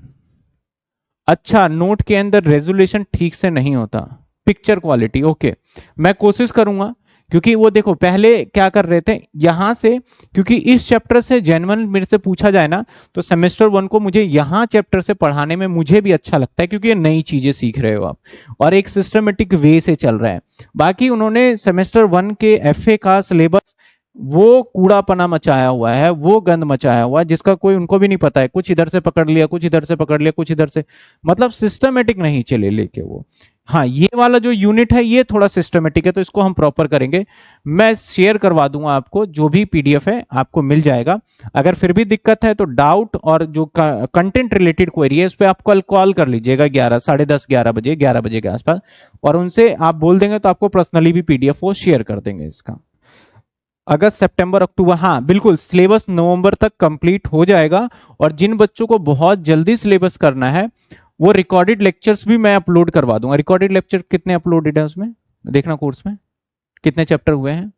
अच्छा, नोट के अंदर रेजोल्यूशन ठीक से नहीं होता, पिक्चर क्वालिटी, ओके, मैं कोशिश करूंगा। क्योंकि वो देखो पहले क्या कर रहे थे यहां से, क्योंकि इस चैप्टर से जेन्युइन मेरे से पूछा जाए ना तो सेमेस्टर 1 को मुझे यहां चैप्टर से पढ़ाने में मुझे भी अच्छा लगता है, क्योंकि ये नई चीजें सीख रहे हो आप और एक सिस्टमेटिक वे से चल रहा है। बाकी उन्होंने सेमेस्टर 1 के एफए का सिलेबस वो कूड़ापना मचाया हुआ है, वो गंद मचाया हुआ है जिसका कोई उनको भी नहीं पता है, कुछ इधर से पकड़ लिया, कुछ इधर से पकड़ लिया, कुछ इधर से, मतलब सिस्टमेटिक नहीं चले लेके वो। हाँ, ये वाला जो यूनिट है ये थोड़ा सिस्टमेटिक है, तो इसको हम प्रॉपर करेंगे। मैं शेयर करवा दूंगा आपको, जो भी पीडीएफ है आपको मिल जाएगा। अगर फिर भी दिक्कत है तो डाउट और जो कंटेंट रिलेटेड क्वेरी है उस पर आप कल कॉल कर लीजिएगा 11 साढ़े 10 11 बजे, 11 बजे के आसपास, और उनसे आप बोल देंगे तो आपको पर्सनली भी पीडीएफ वो शेयर कर देंगे इसका। अगस्त सितंबर अक्टूबर, हाँ बिल्कुल, सिलेबस नवंबर तक कंप्लीट हो जाएगा। और जिन बच्चों को बहुत जल्दी सिलेबस करना है वो रिकॉर्डेड लेक्चर्स भी मैं अपलोड करवा दूंगा। रिकॉर्डेड लेक्चर कितने अपलोडेड है उसमें देखना, कोर्स में कितने चैप्टर हुए हैं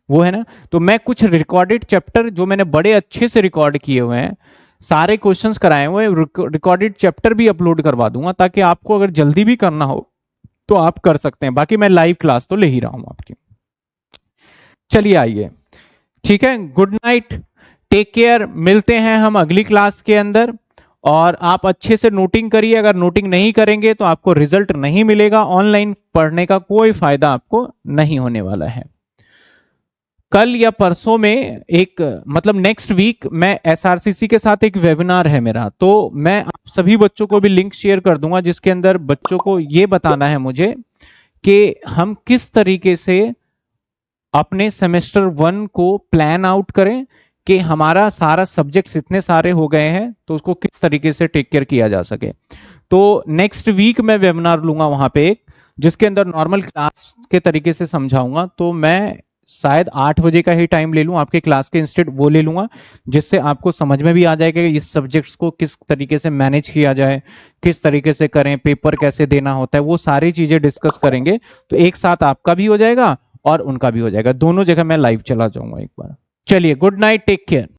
वो है ना। तो मैं कुछ रिकॉर्डेड चैप्टर जो मैंने बड़े अच्छे से रिकॉर्ड किए हुए हैं, सारे क्वेश्चंस कराए हुए रिकॉर्डेड चैप्टर भी अपलोड करवा दूंगा, ताकि आपको अगर जल्दी भी करना हो तो आप कर सकते हैं। बाकी मैं लाइव क्लास तो ले ही रहा हूं आपकी। चलिए आइए, ठीक है, गुड नाइट, टेक केयर, मिलते हैं हम अगली क्लास के अंदर। और आप अच्छे से नोटिंग करिए, अगर नोटिंग नहीं करेंगे तो आपको रिजल्ट नहीं मिलेगा, ऑनलाइन पढ़ने का कोई फायदा आपको नहीं होने वाला है। कल या परसों में एक, मतलब नेक्स्ट वीक मैं एसआरसीसी के साथ एक वेबिनार है मेरा, तो मैं आप सभी बच्चों को भी लिंक शेयर कर दूंगा, जिसके अंदर बच्चों को ये बताना है मुझे कि हम किस तरीके से अपने सेमेस्टर 1 को प्लान आउट करें, कि हमारा सारा सब्जेक्ट्स इतने सारे हो गए हैं तो उसको किस तरीके से टेक केयर किया जा सके। तो नेक्स्ट वीक मैं वेबिनार लूंगा वहां पे एक, जिसके अंदर नॉर्मल क्लास के तरीके से समझाऊंगा। तो मैं शायद 8 बजे का ही टाइम ले लूं आपके क्लास के इंस्टेड, वो ले लूंगा, जिससे आपको समझ में भी आ जाएगा कि इस सब्जेक्ट्स को किस तरीके से मैनेज किया जाए, किस तरीके से करें, पेपर कैसे देना होता है, वो सारी चीजें डिस्कस करेंगे। तो एक साथ आपका भी हो जाएगा और उनका भी हो जाएगा, दोनों जगह मैं लाइव चला जाऊंगा एक बार। चलिए, गुड नाइट, टेक केयर।